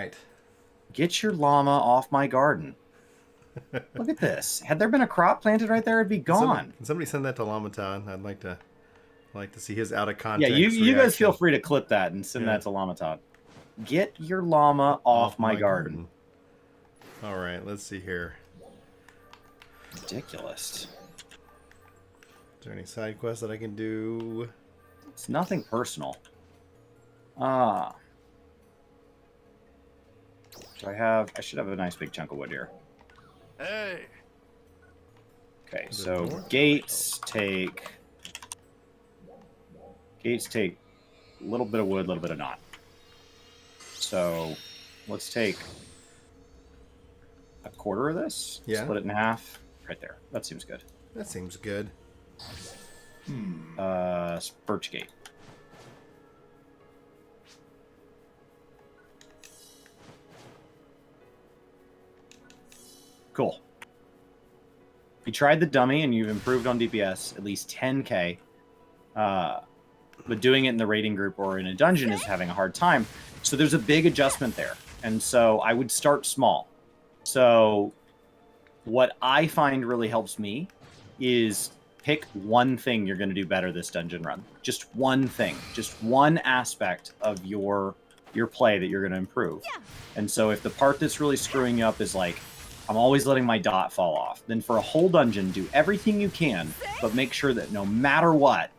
right. Get your llama off my garden. Look at this. Had there been a crop planted right there, it'd be gone. Can somebody send that to Lamaton? I'd like to see his out of Yeah, context you guys feel reaction. free to clip that and send Yeah. that to Lamaton. Get your llama off my garden. All right, let's see here. Ridiculous. Is there any side quests that I can do? It's nothing personal. I should have a nice big chunk of wood here. Hey. Okay, so gates take a little bit of wood, a little bit of not. So let's take a quarter of this. Yeah. Split it in half. Right there. That seems good. That seems good. Birch gate. Cool. If you tried the dummy and you've improved on DPS at least 10k, but doing it in the raiding group or in a dungeon is having a hard time. So there's a big adjustment there. And so I would start small. So what I find really helps me is pick one thing you're going to do better this dungeon run. Just one thing. Just one aspect of your play that you're going to improve. Yeah. And so if the part that's really screwing you up is like, I'm always letting my dot fall off, then for a whole dungeon, do everything you can, but make sure that no matter what,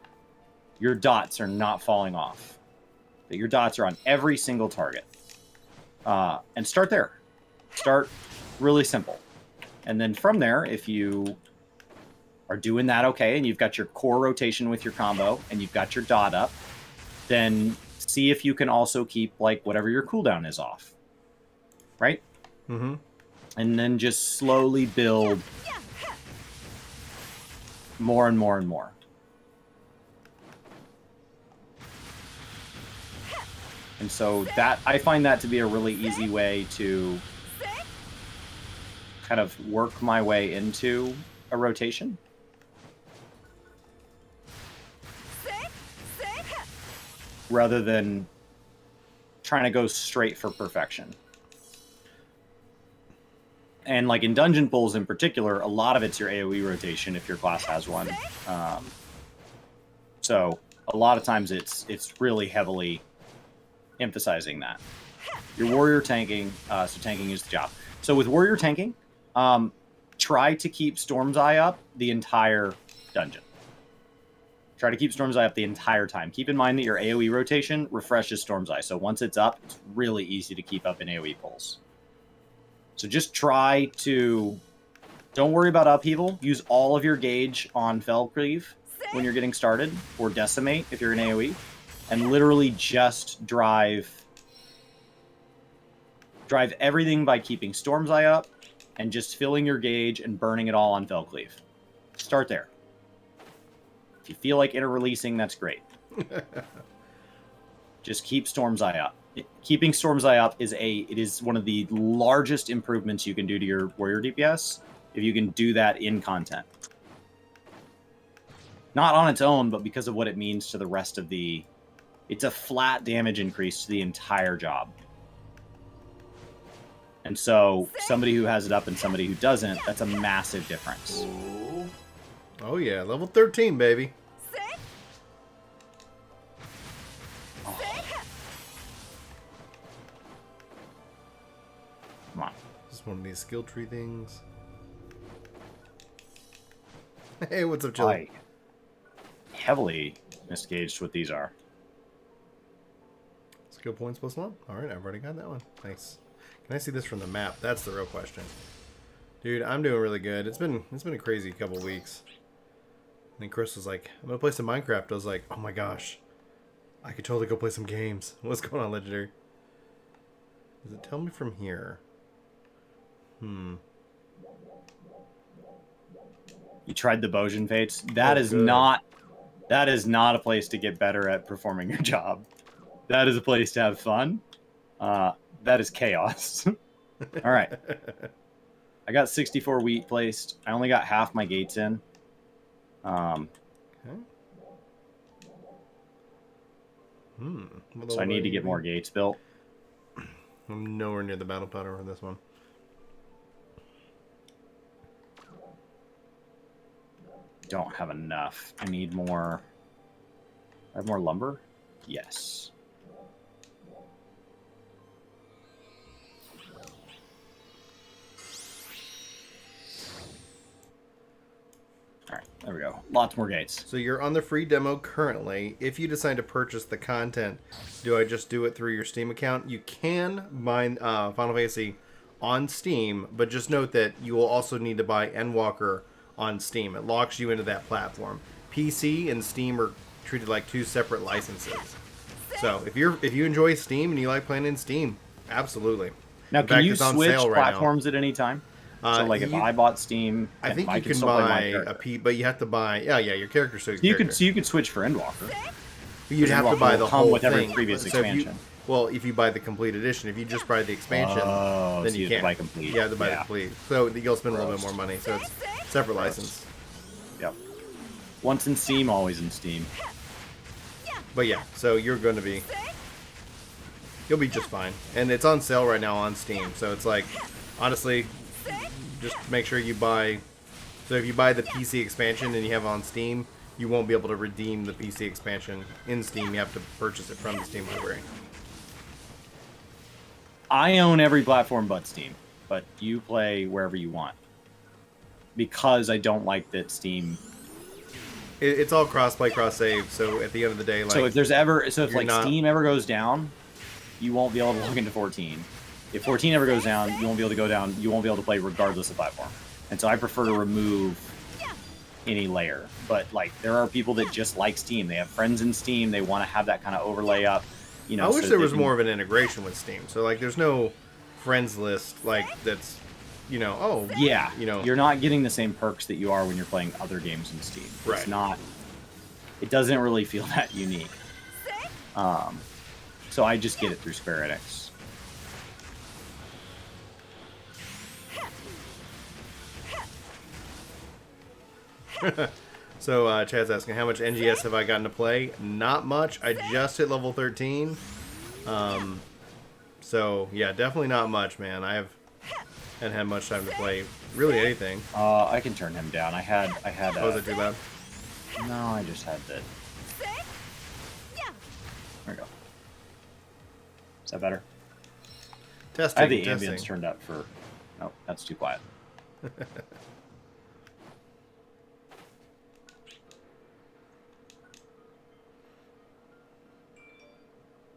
your dots are not falling off. That your dots are on every single target. And start there. Start really simple. And then from there, if you are doing that okay, and you've got your core rotation with your combo, and you've got your dot up, then see if you can also keep like whatever your cooldown is off. Right? Mm-hmm. And then just slowly build more and more and more. And so that I find that to be a really easy way to kind of work my way into a rotation. Rather than trying to go straight for perfection. And like in dungeon pulls in particular, a lot of it's your AoE rotation if your class has one. So a lot of times it's really heavily emphasizing that. Your warrior tanking, so tanking is the job. So with warrior tanking, try to keep Storm's Eye up the entire dungeon. Try to keep Storm's Eye up the entire time. Keep in mind that your AoE rotation refreshes Storm's Eye. So once it's up, it's really easy to keep up in AoE pulls. So just try to... Don't worry about upheaval. Use all of your gauge on Fellcleave when you're getting started, or Decimate if you're in AoE. And literally just drive everything by keeping Storm's Eye up and just filling your gauge and burning it all on Fellcleave. Start there. If you feel like inter-releasing, that's great. Just keep Storm's Eye up. Keeping Storm's Eye up is one of the largest improvements you can do to your warrior DPS if you can do that in content. Not on its own, but because of what it means to the rest of the... It's a flat damage increase to the entire job. And so somebody who has it up and somebody who doesn't, that's a massive difference. Oh yeah, level 13, baby. Oh. Come on. Just one of these skill tree things. Hey, what's up, Chili? I heavily misgauged what these are. Skill points plus 1. Alright, I've already got that one. Nice. Can I see this from the map? That's the real question. Dude, I'm doing really good. It's been a crazy couple weeks. And then Chris was like, I'm gonna play some Minecraft. I was like, oh my gosh. I could totally go play some games. What's going on, Legendary? Does it tell me from here? You tried the Bojin Fates? That is not a place to get better at performing your job. That is a place to have fun. That is chaos. All right. I got 64 wheat placed. I only got half my gates in. Okay. So I need to get more gates built. I'm nowhere near the battle powder on this one. Don't have enough. I need more. I have more lumber? Yes. Alright, there we go. Lots more gates. So you're on the free demo currently. If you decide to purchase the content, do I just do it through your Steam account? You can buy Final Fantasy on Steam, but just note that you will also need to buy Endwalker on Steam. It locks you into that platform. PC and Steam are treated like two separate licenses. So if you enjoy Steam and you like playing in Steam, absolutely. Now, In can fact, you it's on switch sale right now. platforms at any time? So, like, if I bought Steam, I think you can can still play my buy character. a P, but you have to buy. Yeah, your character. So You could switch for Endwalker. You'd have to Endwalker buy will the come whole with every thing. previous So expansion. if you buy the complete edition, if you just buy the expansion, Oh, then so you you have to can't buy complete. You have to buy the Yeah. complete. So you'll spend a little bit Gross. more money. So it's separate license. Yep. Once in Steam, always in Steam. But yeah, so you'll be just fine. And it's on sale right now on Steam. So it's like, honestly, just make sure you buy. So if you buy the PC expansion and you have it on Steam, you won't be able to redeem the PC expansion in Steam. You have to purchase it from the Steam library. I own every platform but Steam, but you play wherever you want. Because I don't like that Steam. It's all cross-play, cross-save. So at the end of the day, like, So if you're like not- Steam ever goes down, you won't be able to log into 14. If 14 ever goes down, you won't be able to go down. You won't be able to play regardless of platform. And so I prefer to remove any layer. But like, there are people that just like Steam. They have friends in Steam. They want to have that kind of overlay up. You know, I wish so there they was can- more of an integration with Steam. So like, there's no friends list like that's, Yeah, you you're not getting the same perks that you are when you're playing other games in Steam. Right. It's not. It doesn't really feel that unique. So I just get it through Square Enix. So Chad's asking, how much NGS have I gotten to play? Not much. I just hit level 13. So yeah, definitely not much, man. I haven't had much time to play really anything. I can turn him down. I had. Oh, is it too loud? No, I just had that. There we go. Is that better? Testing. I have the testing. ambience turned up for. Oh, that's too quiet.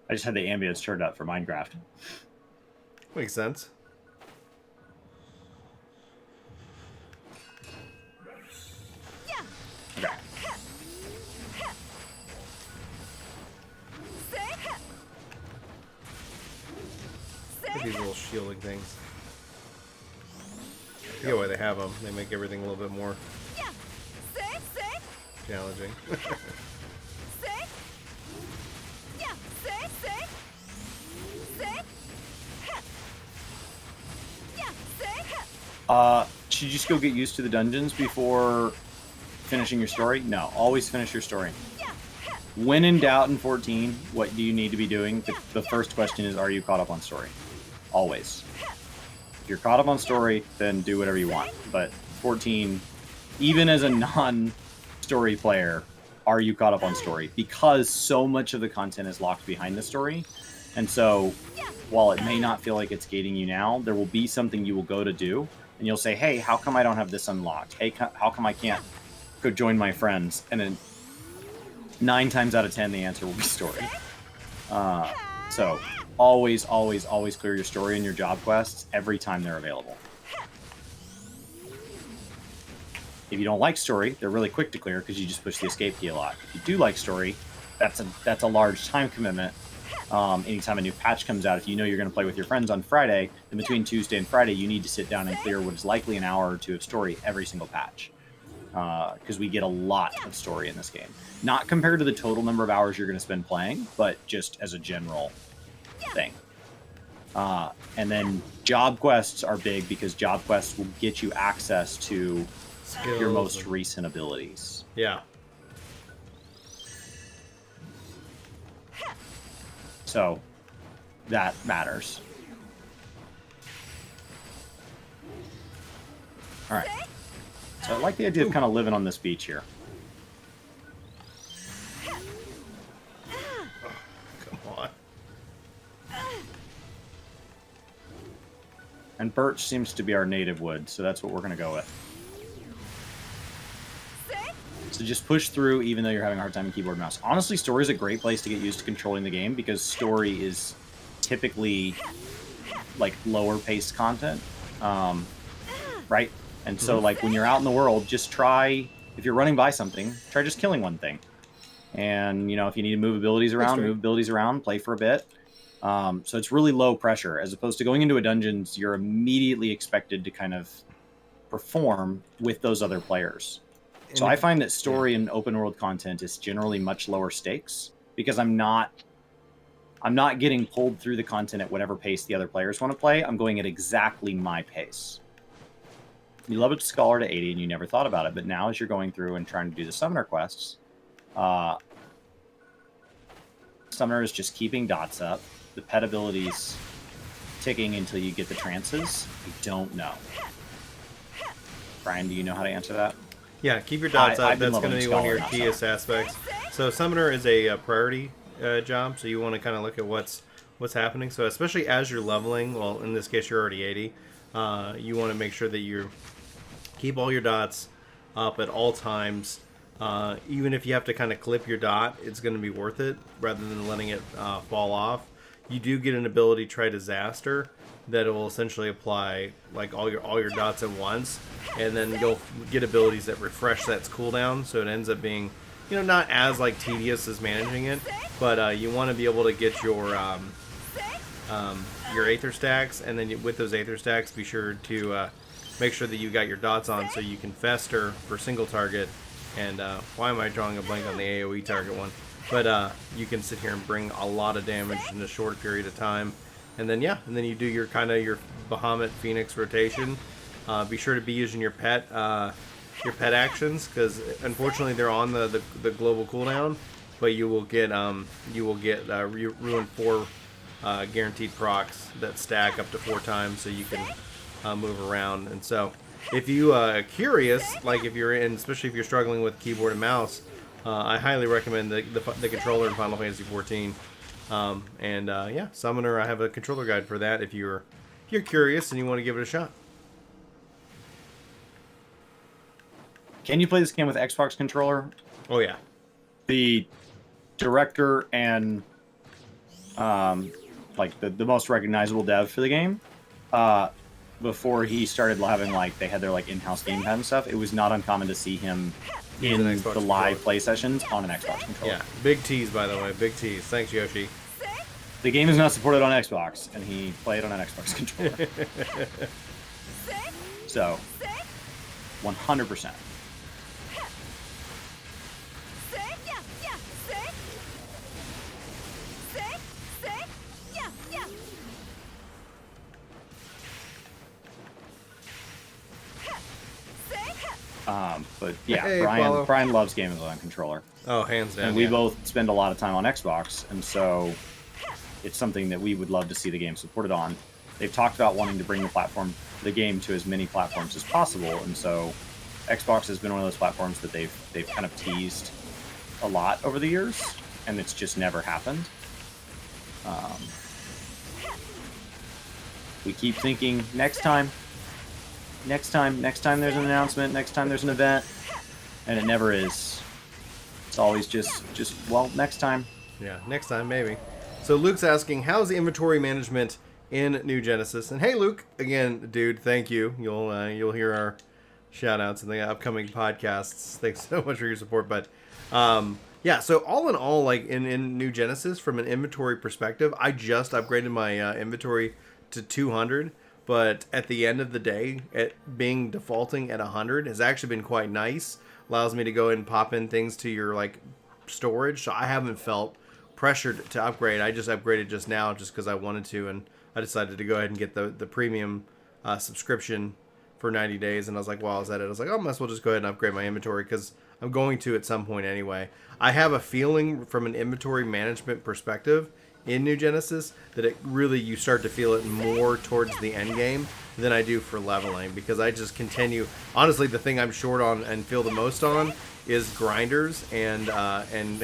I just had the ambience turned up for Minecraft. Makes sense. Okay. Look at these little shielding things. I forget why they have them. They make everything a little bit more challenging. Should you just go get used to the dungeons before finishing your story? No, always finish your story. When in doubt in 14, what do you need to be doing? The first question is, are you caught up on story? Always. If you're caught up on story, then do whatever you want. But 14, even as a non-story player, are you caught up on story? Because so much of the content is locked behind the story. And so, while it may not feel like it's gating you now, there will be something you will go to do. And you'll say, hey, how come I don't have this unlocked? Hey, how come I can't go join my friends? And then 9 times out of 10, the answer will be story. So always, always, always clear your story and your job quests every time they're available. If you don't like story, they're really quick to clear because you just push the escape key a lot. If you do like story, that's a large time commitment. Anytime a new patch comes out, if you know you're going to play with your friends on Friday, then between Tuesday and Friday, you need to sit down and clear what is likely an hour or two of story every single patch. Because we get a lot of story in this game. Not compared to the total number of hours you're going to spend playing, but just as a general thing. And then job quests are big because job quests will get you access to Skills your most and- recent abilities. Yeah. So that matters. All right. So I like the idea of kind of living on this beach here. Come on. And birch seems to be our native wood, so that's what we're going to go with. So just push through, even though you're having a hard time with keyboard and mouse. Honestly, story is a great place to get used to controlling the game, because story is typically like lower paced content, right? And so like when you're out in the world, just try, if you're running by something, try just killing one thing. And you know, if you need to move abilities around, play for a bit. So it's really low pressure, as opposed to going into a dungeons, you're immediately expected to kind of perform with those other players. So I find that story and open world content is generally much lower stakes, because I'm not getting pulled through the content at whatever pace the other players want to play. I'm going at exactly my pace. You leveled Scholar to 80 and you never thought about it, but now as you're going through and trying to do the Summoner quests, Summoner is just keeping dots up. The pet abilities ticking until you get the trances. I don't know. Brian, do you know how to answer that? Yeah, keep your dots up. That's going to be one of your Scholar, keyest aspects. So Summoner is a priority job, so you want to kind of look at what's happening. So especially as you're leveling, well, in this case you're already 80, you want to make sure that you keep all your dots up at all times. Even if you have to kind of clip your dot, it's going to be worth it rather than letting it fall off. You do get an ability, Try Disaster, that will essentially apply like all your dots at once, and then you'll get abilities that refresh that cooldown, so it ends up being, you know, not as like tedious as managing it, but you want to be able to get your Aether stacks, and then with those Aether stacks, be sure to make sure that you got your dots on so you can fester for single target. And why am I drawing a blank on the AoE target one? But you can sit here and bring a lot of damage in a short period of time. And then you do your kind of your Bahamut Phoenix rotation. Be sure to be using your pet actions, because unfortunately they're on the global cooldown. But you will get Ruin 4 guaranteed procs that stack up to 4 times, so you can move around. And so, if you are curious, like if you're in, especially if you're struggling with keyboard and mouse, I highly recommend the controller in Final Fantasy XIV. Yeah, Summoner, I have a controller guide for that if you're curious and you want to give it a shot. Can you play this game with Xbox controller? Oh yeah. The director and like the most recognizable dev for the game, before he started having like they had their like in-house gamepad and stuff, it was not uncommon to see him in the live play sessions on an Xbox controller. Yeah, big tease, by the way, big tease. Thanks, Yoshi. The game is not supported on Xbox, and he played on an Xbox controller. So, 100%. But yeah, hey, Brian loves games on controller. Oh, hands down. And we both spend a lot of time on Xbox, and so it's something that we would love to see the game supported on. They've talked about wanting to bring the game to as many platforms as possible, and so Xbox has been one of those platforms that they've kind of teased a lot over the years, and it's just never happened. We keep thinking next time there's an announcement, next time there's an event, and it never is. It's always just well, next time. Yeah, next time maybe. So Luke's asking, how's the inventory management in New Genesis? And hey, Luke, again, dude, thank you. You'll hear our shout outs in the upcoming podcasts. Thanks so much for your support. But yeah, so all in all, like in New Genesis, from an inventory perspective, I just upgraded my inventory to 200. But at the end of the day, it being defaulting at 100 has actually been quite nice. Allows me to go and pop in things to your like storage. So I haven't felt pressured to upgrade. I just upgraded just now just because I wanted to, and I decided to go ahead and get the premium subscription for 90 days. And I was like, well, I was at it. I was like, oh, I might as well just go ahead and upgrade my inventory because I'm going to at some point anyway. I have a feeling from an inventory management perspective in New Genesis that it really, you start to feel it more towards the end game than I do for leveling, because I just continue. Honestly, the thing I'm short on and feel the most on is grinders and and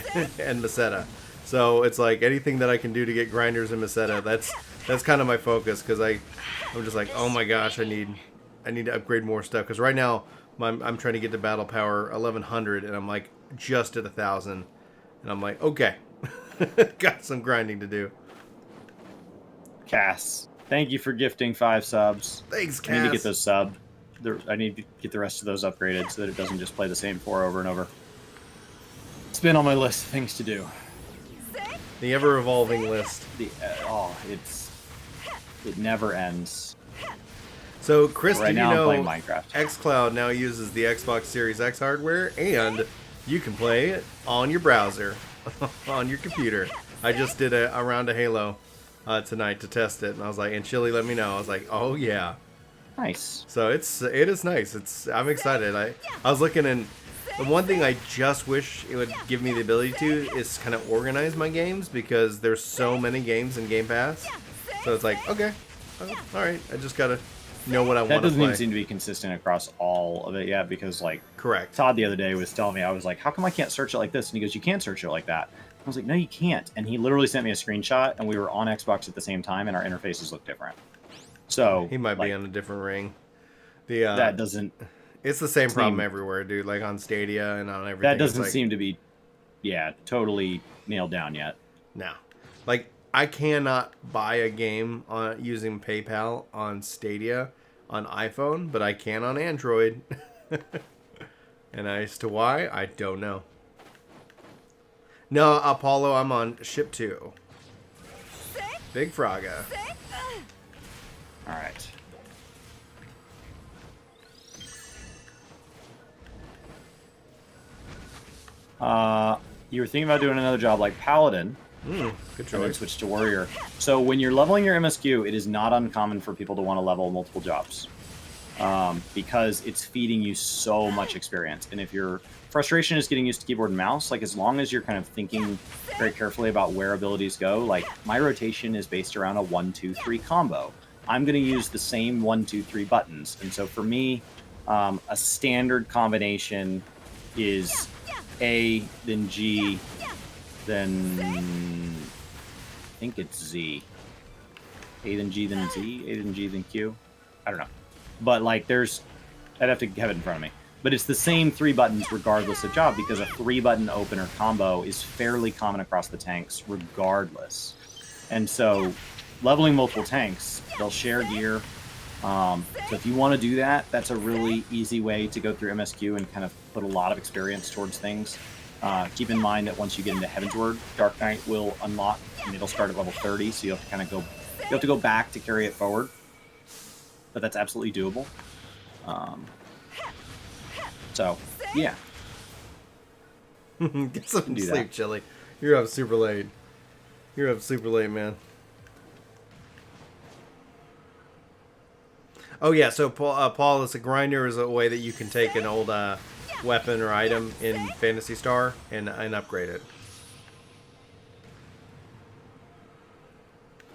Meseta. So it's like anything that I can do to get grinders and Meseta, that's kind of my focus, because I'm just like, oh my gosh, I need to upgrade more stuff, because right now I'm trying to get to battle power 1100 and I'm like just at 1000, and I'm like, okay, got some grinding to do. Cass, thank you for gifting 5 subs. Thanks, Cass. I need to get those subbed. I need to get the rest of those upgraded so that it doesn't just play the same 4 over and over. It's been on my list of things to do. The ever-evolving list. It never ends. So, Chris, right did you now know I'm playing Minecraft. xCloud now uses the Xbox Series X hardware, and you can play it on your browser, on your computer. I just did a round of Halo tonight to test it, and I was like, and Chili let me know. I was like, oh yeah. Nice. So it is nice. I'm excited. I was looking, and the one thing I just wish it would give me the ability to is kind of organize my games, because there's so many games in Game Pass. So it's like, okay, all right, I just gotta know what I want to play. That doesn't even seem to be consistent across all of it yet, because like correct. Todd the other day was telling me, I was like, how come I can't search it like this? And he goes, you can't search it like that. I was like, no, you can't. And he literally sent me a screenshot, and we were on Xbox at the same time, and our interfaces look different. So he might be on a different ring. That doesn't. It's the same problem everywhere, dude. Like on Stadia and on everything. That doesn't seem to be, totally nailed down yet. No, like I cannot buy a game using PayPal on Stadia on iPhone, but I can on Android. And as to why, I don't know. No, Apollo, I'm on Ship 2. Big Fraga. All right. You were thinking about doing another job like Paladin. Good And then choice. switch to Warrior. So when you're leveling your MSQ, it is not uncommon for people to want to level multiple jobs. Because it's feeding you so much experience. And if your frustration is getting used to keyboard and mouse, like as long as you're kind of thinking very carefully about where abilities go, like my rotation is based around a 1-2-3 combo. I'm going to use the same 1-2-3 buttons. And so for me, a standard combination is A, then G, then I think it's Z. A, then G, then Z, A, then G, then Q. I don't know. But like I'd have to have it in front of me. But it's the same 3 buttons regardless of job, because a 3-button opener combo is fairly common across the tanks regardless. And so leveling multiple tanks, they'll share gear. So if you want to do that, that's a really easy way to go through MSQ and kind of put a lot of experience towards things. Keep in mind that once you get into Heavensward, Dark Knight will unlock, and it'll start at level 30, so you have to kind of go back to carry it forward. But that's absolutely doable. So, yeah. Get some sleep, Chili. You're up super late. Man. Oh yeah, so Paul, a grinder is a way that you can take an old weapon or item in Phantasy Star and upgrade it.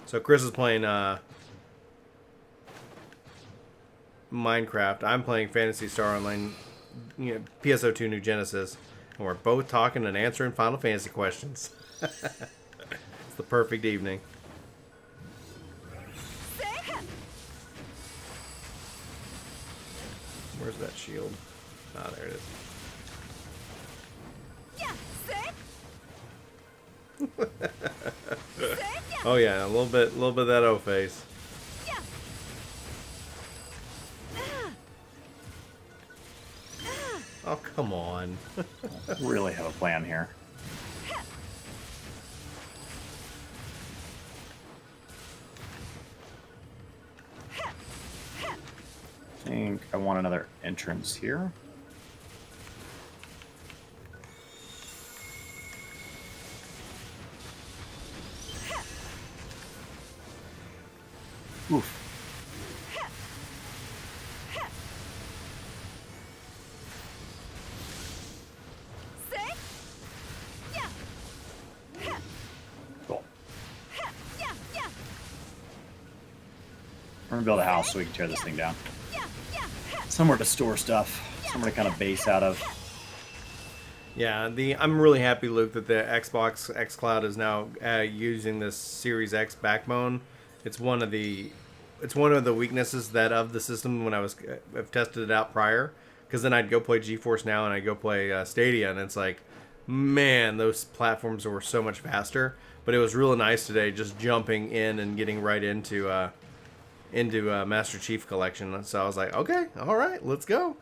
So Chris is playing Minecraft. I'm playing Phantasy Star Online, PSO2 New Genesis, and we're both talking and answering Final Fantasy questions. It's the perfect evening. Where's that shield? Ah, there it is. Oh yeah, a little bit of that O face. Oh come on. Really have a plan here. I think I want another entrance here. Oof. Cool. build a house so we can tear this thing down. Somewhere to store stuff. Somewhere to kind of base out of. Yeah, I'm really happy, Luke, that the Xbox xCloud is now using this Series X backbone. It's one of the weaknesses that of the system when I've tested it out prior. Because then I'd go play GeForce Now and I'd go play Stadia, and it's like, man, those platforms were so much faster. But it was really nice today, just jumping in and getting right into Master Chief Collection. So I was like, okay, all right, let's go.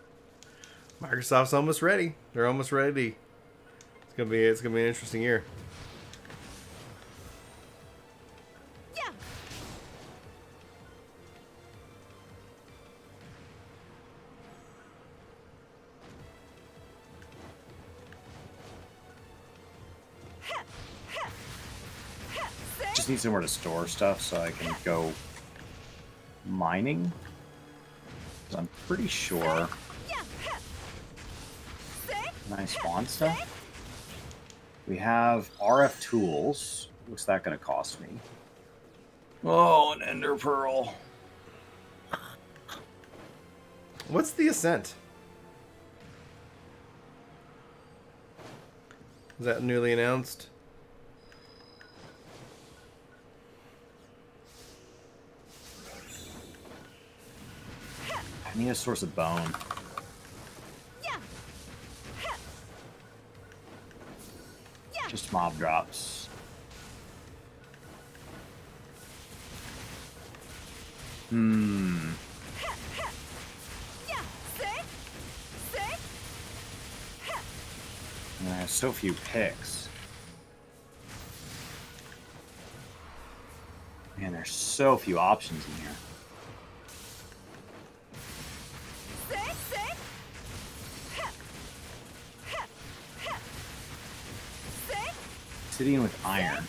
Microsoft's almost ready. They're almost ready. It's gonna be an interesting year. Just need somewhere to store stuff so I can go mining. 'Cause I'm pretty sure. Nice spawn stuff. We have RF tools. What's that going to cost me? Oh, an ender pearl. What's the Ascent? Is that newly announced? I need a source of bone. Just mob drops. And I have so few picks. Man, there's so few options in here. Obsidian with iron,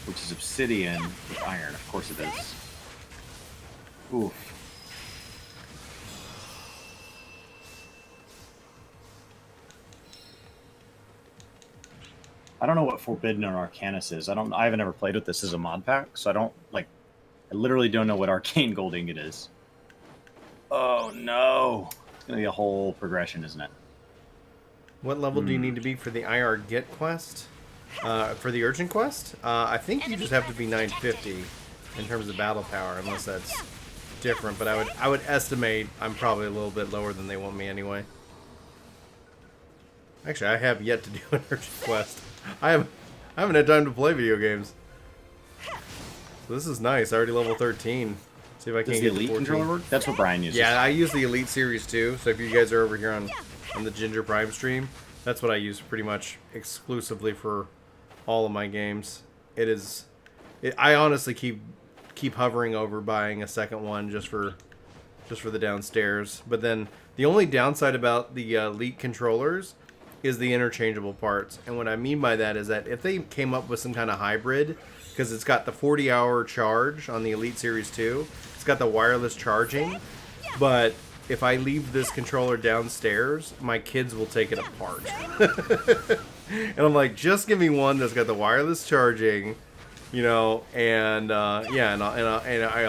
which is obsidian with iron. Of course it is. Oof. I don't know what Forbidden or Arcanus is. I haven't ever played with this as a mod pack, so I literally don't know what Arcane Gold Ingot is. Oh no. It's gonna be a whole progression, isn't it? What level do you need to be for the IR Get quest? For the Urgent quest? I think you just have to be 950 in terms of battle power, unless that's different. But I would estimate I'm probably a little bit lower than they want me anyway. Actually, I have yet to do an Urgent quest. I haven't had time to play video games. So this is nice. Already level 13. See if I can Does get the Elite to 14. controller work? That's what Brian uses. Yeah, I use the Elite Series too. So if you guys are over here on the Ginger Prime stream, that's what I use pretty much exclusively for all of my games. I honestly keep hovering over buying a second one just for the downstairs. But then the only downside about the Elite controllers is the interchangeable parts. And what I mean by that is that if they came up with some kind of hybrid, because it's got the 40-hour charge on the Elite Series 2, it's got the wireless charging, but if I leave this controller downstairs, my kids will take it apart. And I'm like, just give me one that's got the wireless charging, and I'll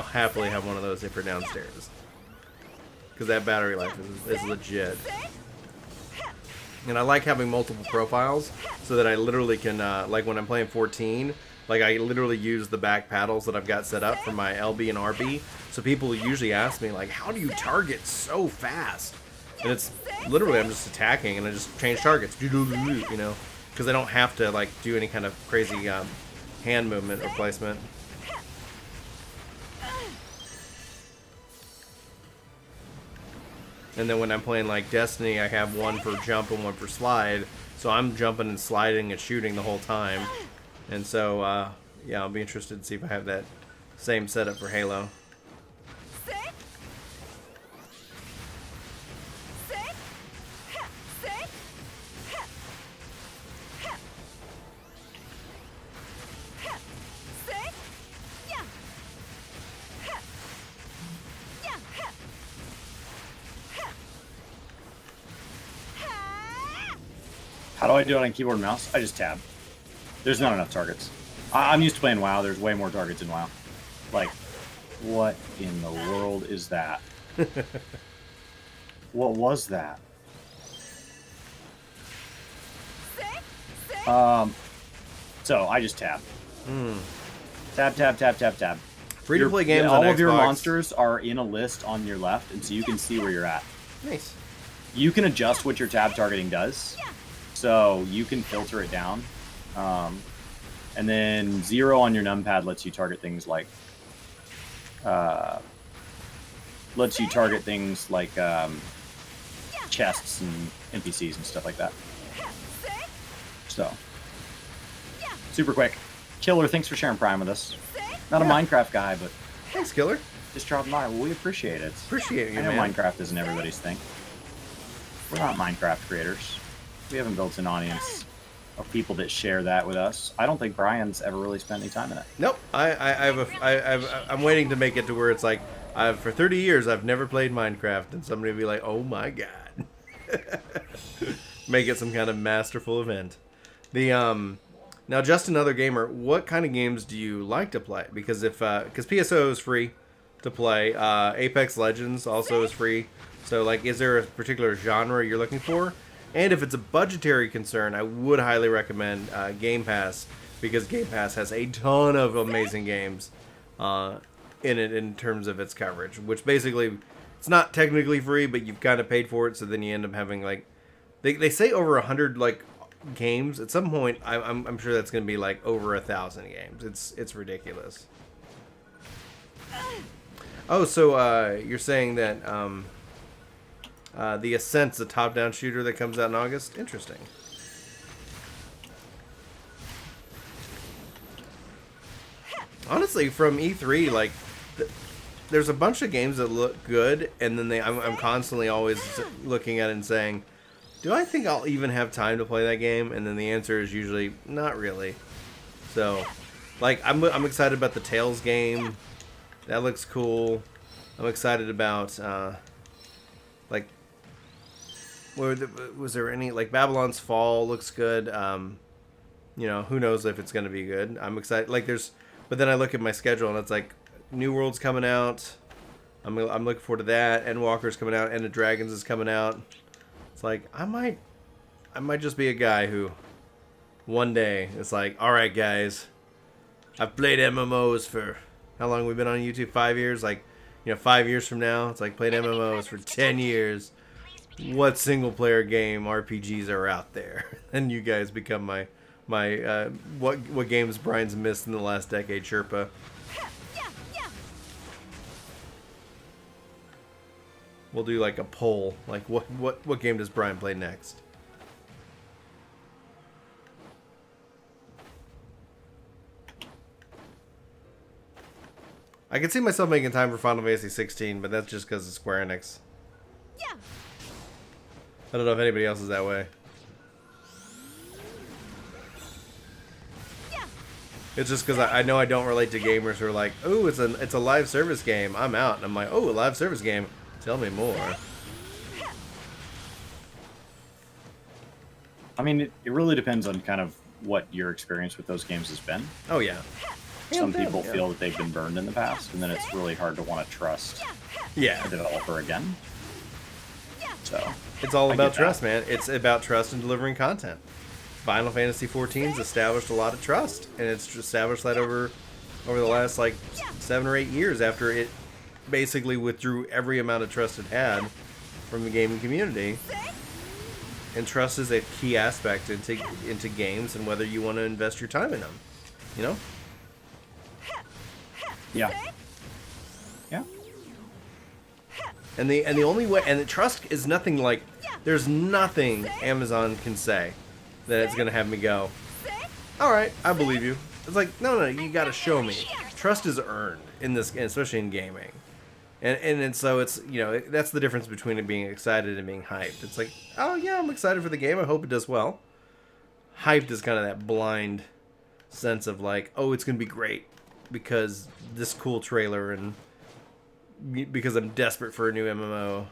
happily have one of those if you're downstairs, because that battery life is legit. And I like having multiple profiles so that I literally can, like when I'm playing 14, like I literally use the back paddles that I've got set up for my LB and RB. So people usually ask me, like, how do you target so fast? And it's literally, I'm just attacking and I just change targets, because I don't have to, like, do any kind of crazy hand movement or placement. And then when I'm playing like Destiny, I have one for jump and one for slide. So I'm jumping and sliding and shooting the whole time. And so, yeah, I'll be interested to see if I have that same setup for Halo. How do I do it on keyboard and mouse? I just tab. There's not enough targets. I'm used to playing WoW. There's way more targets in WoW. Like, What in the world is that? What was that? So I just tap. Tap, tap, tap, tap, tap. Free-to-play games on all Xbox. of your monsters are in a list on your left, and so you can see where you're at. Nice. You can adjust what your tab targeting does, so you can filter it down. And then 0 on your numpad lets you target things like chests and NPCs and stuff like that. So, super quick. Killer, thanks for sharing Prime with us. Not a Minecraft guy, but Thanks, Killer. just dropping by. Well, we appreciate it. Appreciate you, I know man. Minecraft isn't everybody's thing. We're not Minecraft creators. We haven't built an audience of people that share that with us. I don't think Brian's ever really spent any time in it. Nope. I'm waiting to make it to where it's like, for 30 years, I've never played Minecraft, and somebody will be like, oh my god. Make it some kind of masterful event. Now, just another gamer, what kind of games do you like to play? Because because PSO is free to play, Apex Legends also is free. So, like, is there a particular genre you're looking for? And if it's a budgetary concern, I would highly recommend Game Pass, because Game Pass has a ton of amazing games in it in terms of its coverage. Which basically, it's not technically free, but you've kind of paid for it, so then you end up having, like, they say over 100, like, games. At some point, I'm sure that's going to be, like, over 1,000 games. It's ridiculous. Oh, so you're saying that the Ascent's a top-down shooter that comes out in August? Interesting. Honestly, from E3, like, there's a bunch of games that look good, and then I'm constantly always looking at it and saying, do I think I'll even have time to play that game? And then the answer is usually, not really. So, like, I'm excited about the Tales game. That looks cool. I'm excited about, like, was there any, like, Babylon's Fall looks good. You know, who knows if it's going to be good. I'm excited. Like, but then I look at my schedule and it's like, New World's coming out. I'm looking forward to that. Endwalker's coming out. End of Dragons is coming out. It's like, I might just be a guy who one day it's like, all right, guys, I've played MMOs for how long we've been on YouTube? 5 years. Like, you know, 5 years from now, it's like played MMOs for 10 years. What single player game RPGs are out there? And you guys become my what games Brian's missed in the last decade, Sherpa. We'll do like a poll. Like, what game does Brian play next? I can see myself making time for Final Fantasy 16, but that's just because of Square Enix. Yeah. I don't know if anybody else is that way. Yeah. It's just because I know I don't relate to gamers who are like, oh, it's a live service game. I'm out. And I'm like, oh, a live service game. Tell me more. I mean, it really depends on kind of what your experience with those games has been. Oh, yeah. Some people feel that they've been burned in the past, and then it's really hard to want to trust a developer again. So it's all about trust, man. It's about trust and delivering content. Final Fantasy XIV's established a lot of trust, and it's established that over the last, like, 7 or 8 years after it basically withdrew every amount of trust it had from the gaming community. And trust is a key aspect into games and whether you want to invest your time in them. You know? Yeah. Yeah. And the only way, and the trust is nothing like, there's nothing Amazon can say that it's gonna have me go, all right, I believe you. It's like, no, you gotta show me. Trust is earned in this, especially in gaming. And so it's, you know, that's the difference between it being excited and being hyped. It's like, oh yeah, I'm excited for the game. I hope it does well. Hyped is kind of that blind sense of like, oh, it's gonna be great because this cool trailer and because I'm desperate for a new MMO.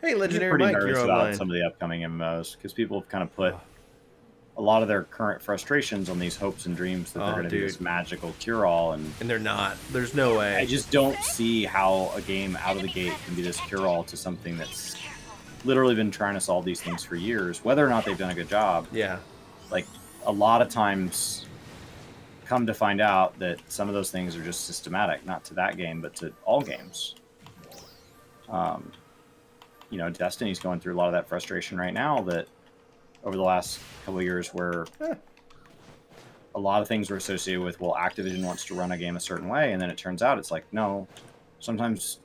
Hey, Legendary Mike, you're online. About some of the upcoming MMOs because people have kind of put a lot of their current frustrations on these hopes and dreams that they're going to be this magical cure-all, and they're not. There's no way. I just don't see how a game out of the gate can be this cure-all to something that's literally been trying to solve these things for years, whether or not they've done a good job. Yeah. Like, a lot of times come to find out that some of those things are just systematic, not to that game, but to all games. You know, Destiny's going through a lot of that frustration right now that over the last couple of years where a lot of things were associated with, well, Activision wants to run a game a certain way, and then it turns out it's like, no, sometimes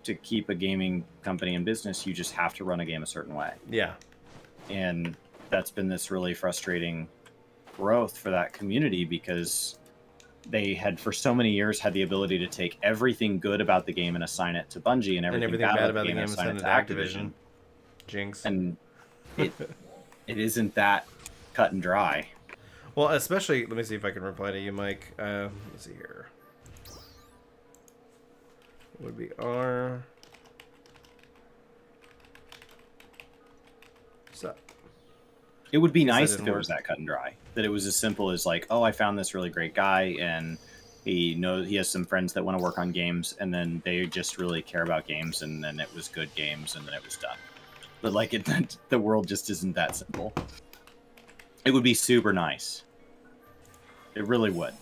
to keep a gaming company in business, you just have to run a game a certain way. Yeah. And that's been this really frustrating growth for that community because they had for so many years had the ability to take everything good about the game and assign it to Bungie, and everything bad about the game and assign it to Activision. Jinx. And it isn't that cut and dry. Well, especially, let me see if I can reply to you, Mike. Let's see here. It would be R. What's up? It would be nice if it was that cut and dry. That it was as simple as like, oh, I found this really great guy, and he has some friends that want to work on games, and then they just really care about games, and then it was good games, and then it was done. But like, the world just isn't that simple. It would be super nice. It really would.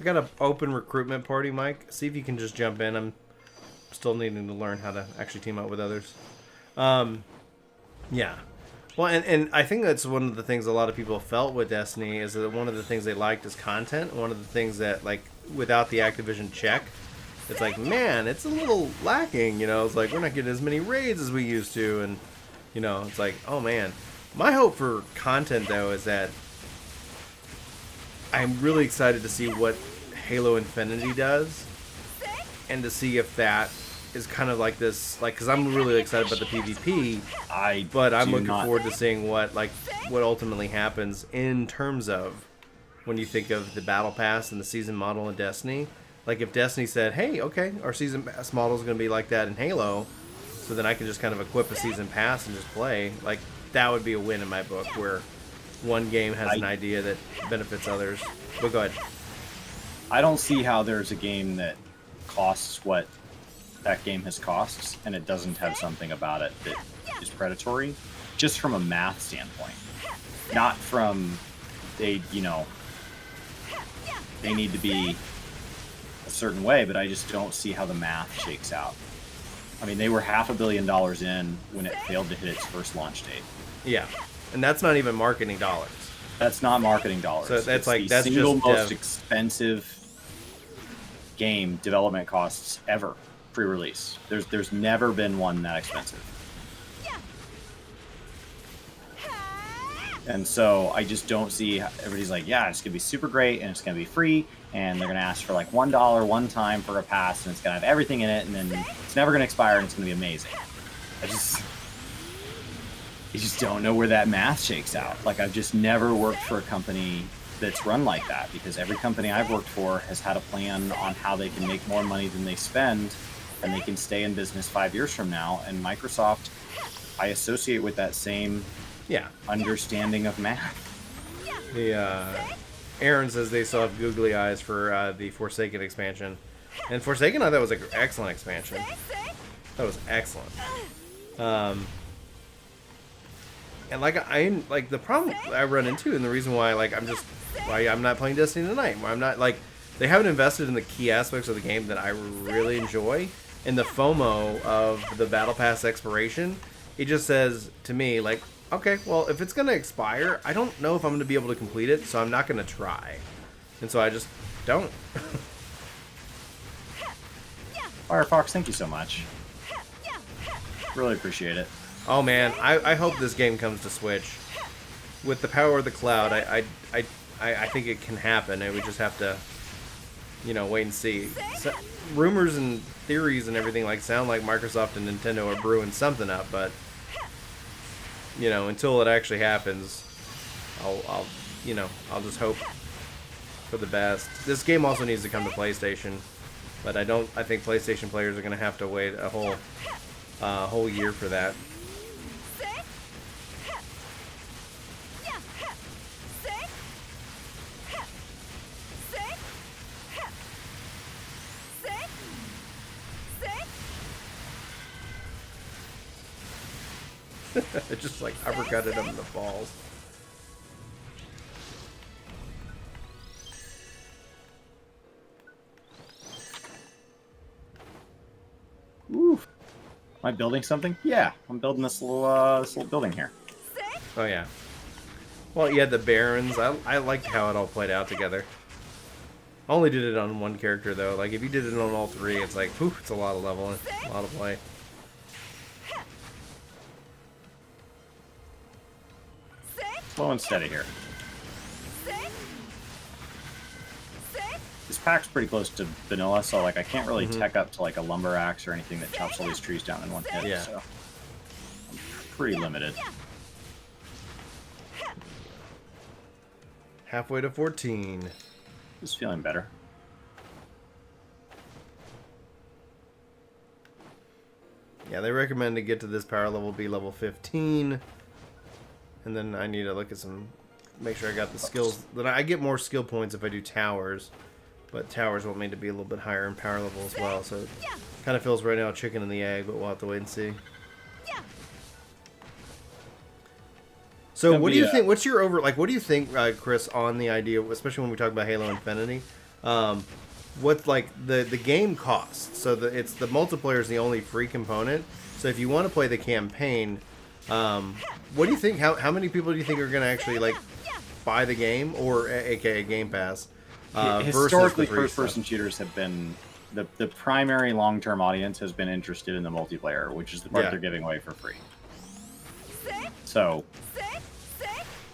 I got an open recruitment party, Mike. See if you can just jump in. I'm still needing to learn how to actually team up with others. Yeah. Well, and I think that's one of the things a lot of people felt with Destiny is that one of the things they liked is content. One of the things that, like, without the Activision check, it's like, man, it's a little lacking, you know? It's like, we're not getting as many raids as we used to, and, you know, it's like, oh, man. My hope for content, though, is that I'm really excited to see what Halo Infinity does, and to see if that is kind of like this, like, because I'm really excited about the PvP, but I'm looking forward to seeing what ultimately happens in terms of when you think of the battle pass and the season model in Destiny. Like, if Destiny said, hey, okay, our season pass model is going to be like that in Halo, so then I can just kind of equip a season pass and just play, like, that would be a win in my book, where one game has an idea that benefits others. But go ahead. I don't see how there's a game that costs what that game has costs, and it doesn't have something about it that is predatory, just from a math standpoint. Not from, they need to be a certain way, but I just don't see how the math shakes out. I mean, they were $500 million in when it failed to hit its first launch date. Yeah, and that's not even marketing dollars. That's not marketing dollars. So that's the single most expensive game development costs ever pre-release. There's never been one that expensive. And so I just don't see, everybody's like, yeah, it's gonna be super great and it's gonna be free, and they're gonna ask for like $1 one time for a pass, and it's gonna have everything in it, and then it's never gonna expire, and it's gonna be amazing. You just don't know where that math shakes out. Like, I've just never worked for a company that's run like that, because every company I've worked for has had a plan on how they can make more money than they spend, and they can stay in business 5 years from now. And Microsoft, I associate with that same understanding of math. Aaron says they still have googly eyes for the Forsaken expansion. And Forsaken, I thought was an excellent expansion. That was excellent. And like the problem I run into, and the reason why I'm not playing Destiny tonight, why I'm not, like, they haven't invested in the key aspects of the game that I really enjoy, and the FOMO of the Battle Pass expiration. It just says to me, like, okay, well, if it's gonna expire, I don't know if I'm gonna be able to complete it, so I'm not gonna try, and so I just don't. Firefox, thank you so much. Really appreciate it. Oh man, I hope this game comes to Switch. With the power of the cloud, I think it can happen. We just have to, wait and see. So, rumors and theories and everything sound like Microsoft and Nintendo are brewing something up, but until it actually happens, I'll just hope for the best. This game also needs to come to PlayStation, but I think PlayStation players are going to have to wait a whole year for that. It just like uppercutted him in the balls. Oof. Am I building something? Yeah, I'm building this little building here. Oh yeah. Well, you had the Barons. I liked how it all played out together. I only did it on one character though. Like if you did it on all three, it's like, whew, it's a lot of leveling, a lot of play. Slow and steady here. This pack's pretty close to vanilla, so like I can't really tech up to like a lumber axe or anything that chops all these trees down in one hit. Yeah. So I'm pretty limited. Halfway to 14. Just feeling better. Yeah, they recommend to get to this power level be level 15. And then I need to look at some, make sure I got the skills. Then I get more skill points if I do towers. But towers want me to be a little bit higher in power level as well. So it kind of feels right now chicken and the egg, but we'll have to wait and see. So what do you think, what's your what do you think, Chris, on the idea, especially when we talk about Halo Infinity, what like the game costs? So it's the multiplayer is the only free component. So if you want to play the campaign, what do you think? How many people do you think are going to actually like buy the game, or aka Game Pass? Historically, first-person shooters have been the primary long-term audience has been interested in the multiplayer, which is the part they're giving away for free. So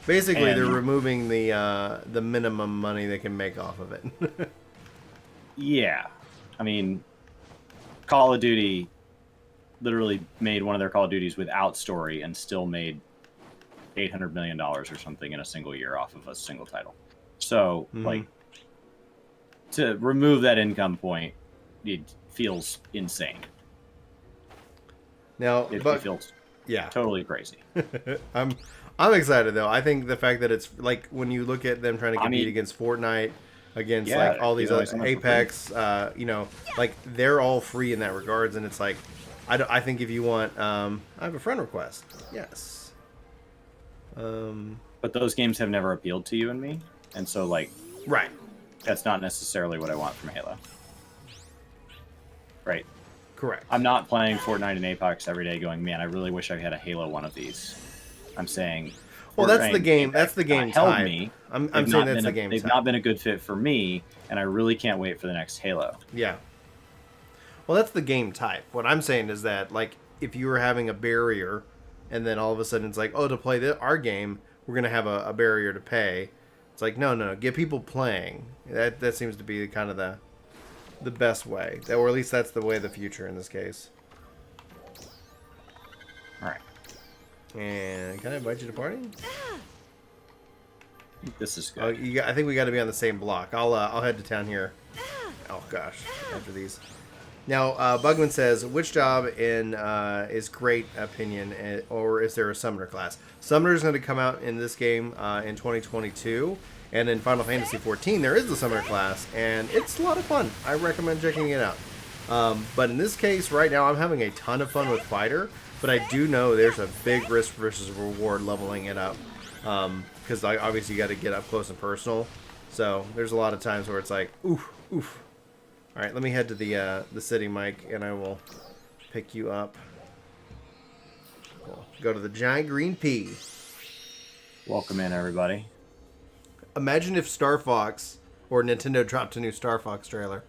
basically, they're removing the minimum money they can make off of it. Yeah, I mean, Call of Duty literally made one of their Call of Duties without story and still made $800 million or something in a single year off of a single title. So, like, to remove that income point, it feels insane. Now, it feels totally crazy. I'm excited though. I think the fact that it's like when you look at them trying to compete against Fortnite, against like all these other Apex, you know, like they're all free in that regards, and it's like, I think if you want, I have a friend request. Yes. But those games have never appealed to you and me, and so like, right. That's not necessarily what I want from Halo. Right. Correct. I'm not playing Fortnite and Apex every day going, man, I really wish I had a Halo one of these. I'm saying... Well, that's the game. That's the game type. Me. I'm saying that's the game They've not been a good fit for me, and I really can't wait for the next Halo. Yeah. Well, that's the game type. What I'm saying is that, like, if you were having a barrier, and then all of a sudden it's like, oh, to play our game, we're going to have a barrier to pay. It's like, no, get people playing. That seems to be kind of the best way. Or at least that's the way of the future in this case. Alright. And can I invite you to party? This is good. Oh, I think we got to be on the same block. I'll head to town here. Oh gosh, after these. Now, Bugman says, which job in is great opinion, or is there a summoner class? Summoner is going to come out in this game in 2022, and in Final Fantasy XIV there is the summoner class, and it's a lot of fun. I recommend checking it out. But in this case, right now, I'm having a ton of fun with Fighter, but I do know there's a big risk versus reward leveling it up, because obviously you got to get up close and personal. So there's a lot of times where it's like, oof, oof. All right, let me head to the city, Mike, and I will pick you up. We'll go to the Giant Green Pea. Welcome in, everybody. Imagine if Star Fox or Nintendo dropped a new Star Fox trailer.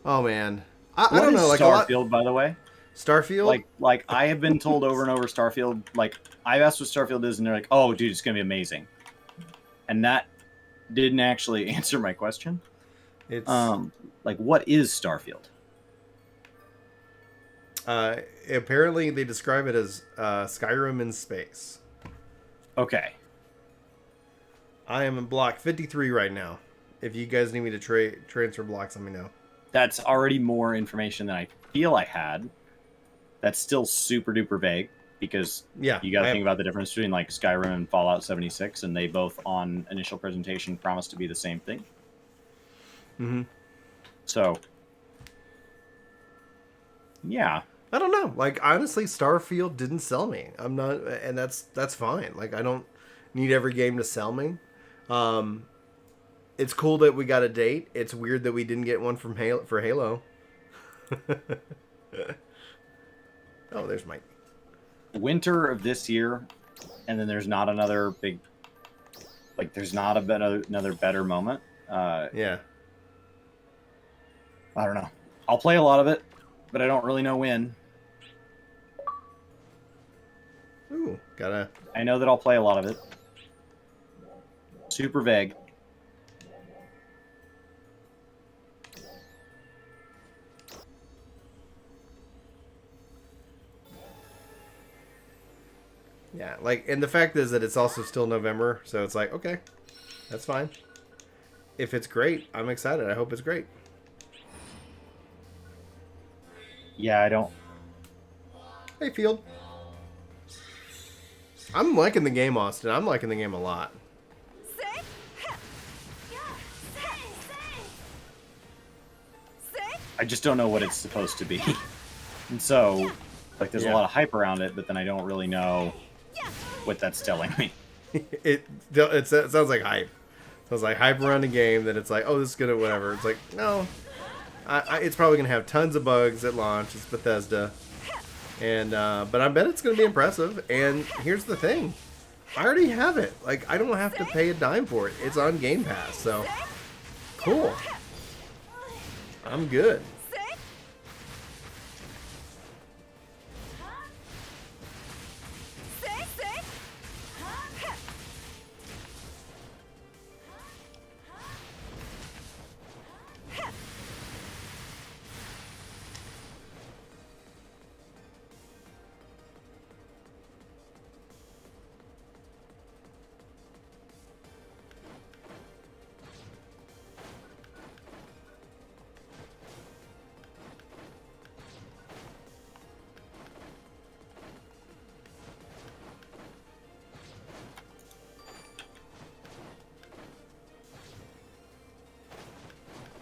Oh man, I don't know. Like Starfield, by the way. Starfield. Like I have been told over and over, Starfield. Like I've asked what Starfield is, and they're like, "Oh, dude, it's gonna be amazing," and that didn't actually answer my question. It's like, what is Starfield? Apparently they describe it as Skyrim in space. Okay. I am in block 53 right now. If you guys need me to transfer blocks, let me know. That's already more information than I feel I had. That's still super duper vague because you got to think about the difference between like Skyrim and Fallout 76, and they both on initial presentation promised to be the same thing. Mm-hmm. So, yeah. I don't know. Like honestly, Starfield didn't sell me. I'm not, and that's fine. Like I don't need every game to sell me. Um, it's cool that we got a date. It's weird that we didn't get one from Halo for Halo. Oh, there's Mike. Winter of this year, and then there's not another big, like there's not another better moment. Yeah. I don't know. I'll play a lot of it, but I don't really know when. Ooh, gotta. I know that I'll play a lot of it. Super vague. Yeah, like, and the fact is that it's also still November, so it's like, okay, that's fine. If it's great, I'm excited. I hope it's great. Yeah, I don't. Hey, Field. I'm liking the game, Austin. I'm liking the game a lot. I just don't know what it's supposed to be. And so, like, there's a lot of hype around it, but then I don't really know what that's telling me. it sounds like hype. It sounds like hype around a game that it's like, oh, this is gonna whatever. It's like, no, it's probably gonna have tons of bugs at launch. It's Bethesda, and but I bet it's gonna be impressive. And here's the thing, I already have it. Like, I don't have to pay a dime for it. It's on Game Pass, so cool. I'm good.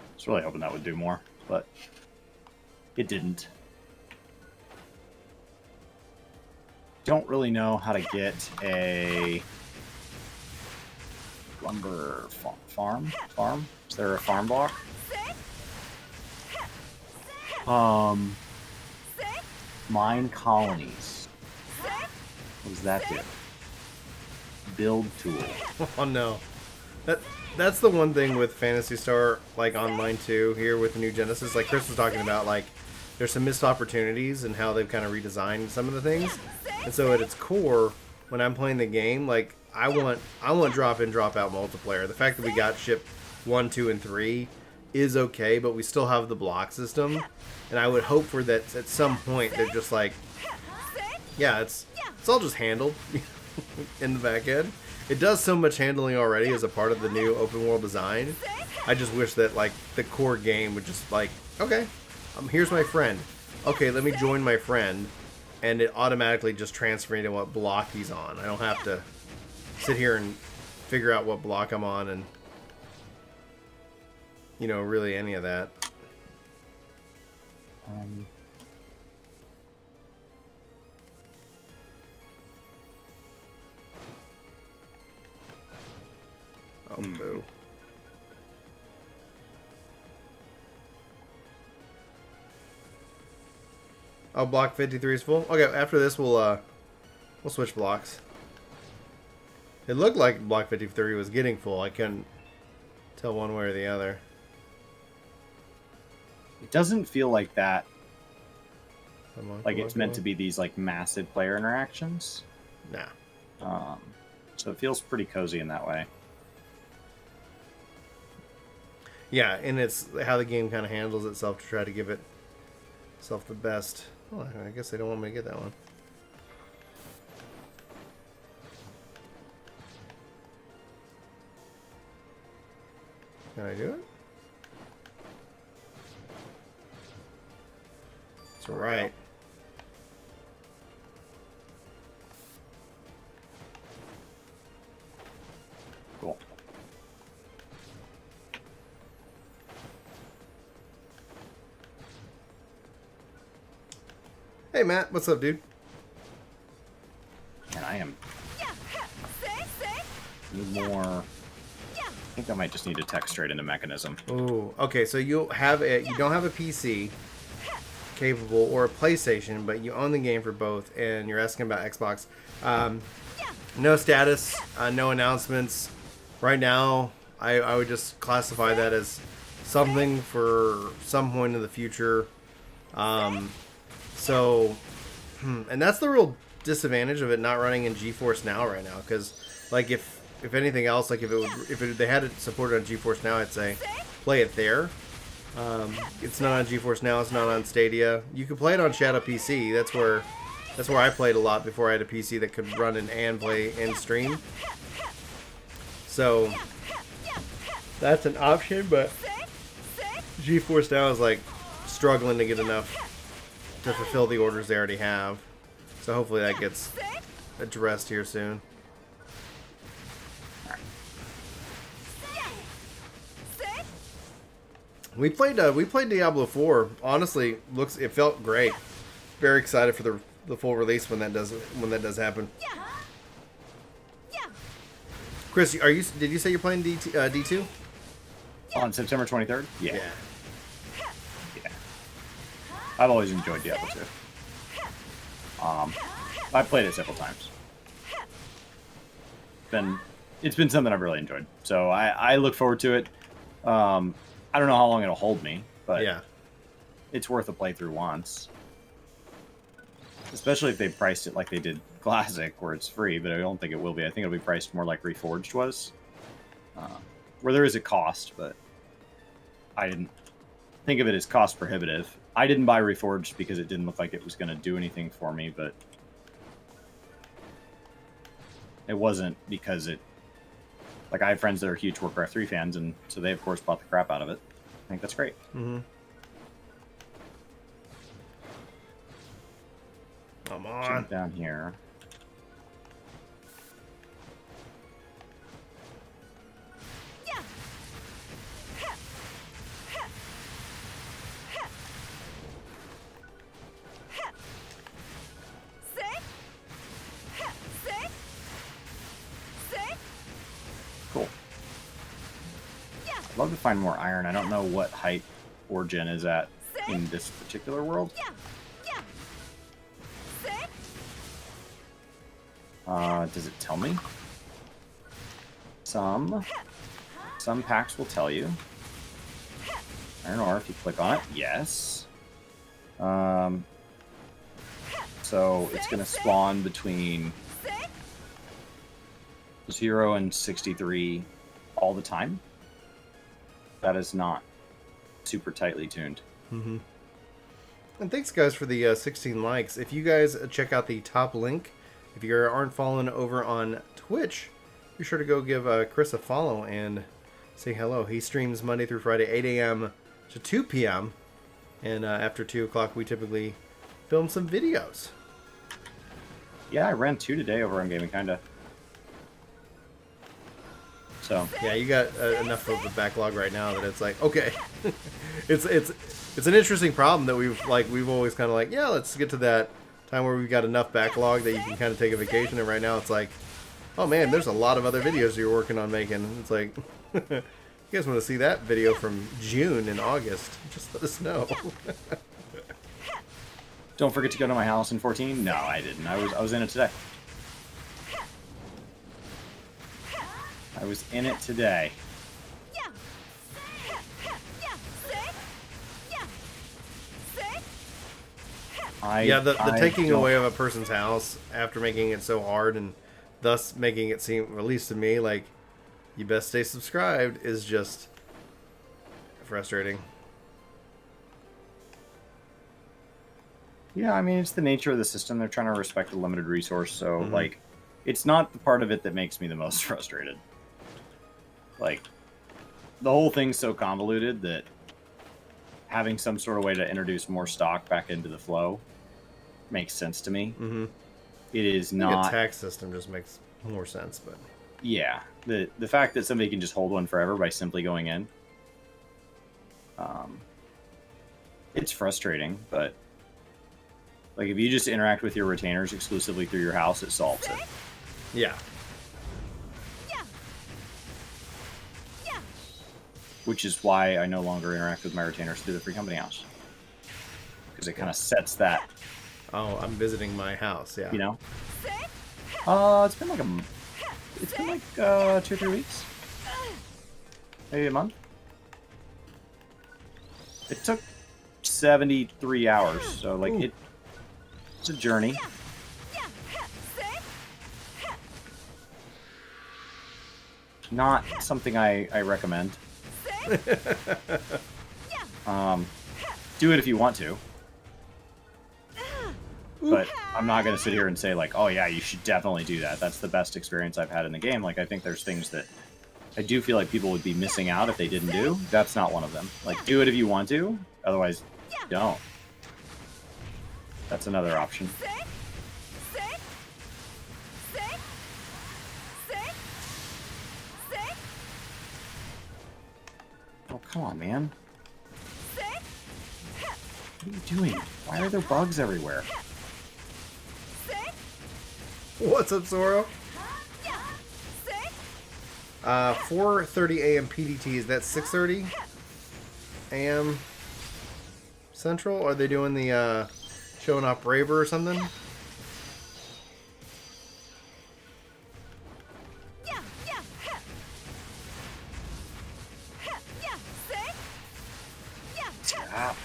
I was really hoping that would do more, but it didn't. Don't really know how to get a lumber farm. Is there a farm block? Mine colonies. What does that do? Build tool. Oh no, that's the one thing with Phantasy Star like Online 2 here with the new Genesis. Like Chris was talking about, like there's some missed opportunities and how they've kind of redesigned some of the things. And so at its core, when I'm playing the game, like I want drop in drop out multiplayer. The fact that we got ship 1, 2, and 3 is okay, but we still have the block system. And I would hope for that at some point they're just like, yeah, it's all just handled in the back end. It does so much handling already as a part of the new open world design. I just wish that like the core game would just like, okay, here's my friend. Okay, let me join my friend, and it automatically just transfers me to what block he's on. I don't have to sit here and figure out what block I'm on and, you know, really any of that. Oh, boo. Oh, block 53 is full? Okay, after this we'll switch blocks. It looked like block 53 was getting full. I couldn't tell one way or the other. It doesn't feel like that. Come on, Like come it's on, meant come to be these like massive player interactions. on. Nah. So it feels pretty cozy in that way. Yeah, and it's how the game kind of handles itself to try to give itself the best. Oh, I guess they don't want me to get that one. Can I do it? That's right. Cool. Hey, Matt. What's up, dude? And I am... Need more... I think I might just need to text straight into Mechanism. Oh, okay. So you don't have a PC capable or a PlayStation, but you own the game for both, and you're asking about Xbox. No status, no announcements. Right now, I would just classify that as something for some point in the future. And that's the real disadvantage of it not running in GeForce Now right now, because like if anything else, like if they had it supported on GeForce Now, I'd say play it there. It's not on GeForce Now, it's not on Stadia. You could play it on Shadow PC. That's where I played a lot before I had a PC that could run and play and stream. So that's an option, but GeForce Now is like struggling to get enough to fulfill the orders they already have. So hopefully that gets addressed here soon. We played Diablo 4. Honestly, it felt great. Very excited for the full release when that does happen. Chris, did you say you're playing D2? On September 23rd? Yeah. I've always enjoyed Diablo 2. I've played it several times. It's been something I've really enjoyed. So I look forward to it. I don't know how long it'll hold me, but yeah, it's worth a playthrough once. Especially if they priced it like they did Classic, where it's free, but I don't think it will be. I think it'll be priced more like Reforged was, where there is a cost, but I didn't think of it as cost prohibitive. I didn't buy Reforged because it didn't look like it was going to do anything for me, but it wasn't because it... Like, I have friends that are huge Warcraft 3 fans, and so they, of course, bought the crap out of it. I think that's great. Mm-hmm. Come on. Jump down here. Cool. I'd love to find more iron. I don't know what height Origin is at in this particular world. Does it tell me? Some packs will tell you. Iron ore, if you click on it, yes. So it's going to spawn between 0 and 63 all the time. That is not super tightly tuned. Mm-hmm. And thanks, guys, for the 16 likes. If you guys check out the top link, if you aren't following over on Twitch, be sure to go give Chris a follow and say hello. He streams Monday through Friday, 8 a.m. to 2 p.m. And after 2 o'clock, we typically film some videos. Yeah, I ran 2 today over on Gaming Kinda. So yeah, you got enough of a backlog right now that it's like, okay. it's an interesting problem that we've always kind of like, yeah, let's get to that time where we've got enough backlog that you can kind of take a vacation, and right now it's like, oh man, there's a lot of other videos you're working on making. It's like, you guys want to see that video from June and August, just let us know. Don't forget to go to my house in 14. No, I didn't. I was in it today. I was in it today. The taking away of a person's house after making it so hard and thus making it seem, at least to me, like you best stay subscribed is just frustrating. Yeah, I mean, it's the nature of the system. They're trying to respect the limited resource, so, like, it's not the part of it that makes me the most frustrated. Like, the whole thing's so convoluted that having some sort of way to introduce more stock back into the flow makes sense to me. Mm-hmm. It is not... a tax system just makes more sense, but... Yeah, the fact that somebody can just hold one forever by simply going in, it's frustrating, but Like, if you just interact with your retainers exclusively through your house, it solves it. Yeah. Which is why I no longer interact with my retainers through the free company house. Because it kind of sets that. Oh, I'm visiting my house, yeah. You know? It's been like 2 or 3 weeks. Maybe a month. It took 73 hours, so like it's a journey. Not something I recommend. Do it if you want to. But I'm not going to sit here and say, like, oh yeah, you should definitely do that. That's the best experience I've had in the game. Like, I think there's things that I do feel like people would be missing out if they didn't do. That's not one of them. Like, do it if you want to. Otherwise, don't. That's another option. Oh, come on, man. What are you doing? Why are there bugs everywhere? What's up, Zoro? 4:30 a.m. PDT. Is that 6:30 a.m. Central? Are they doing the showing off Braver or something?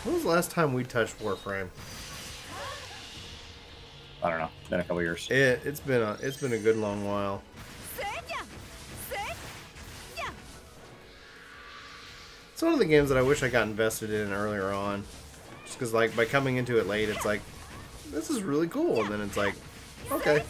When was the last time we touched Warframe? I don't know. It's been a couple years. It's been a good long while. It's one of the games that I wish I got invested in earlier on. Just because, like, by coming into it late, it's like, this is really cool. And then it's like, okay.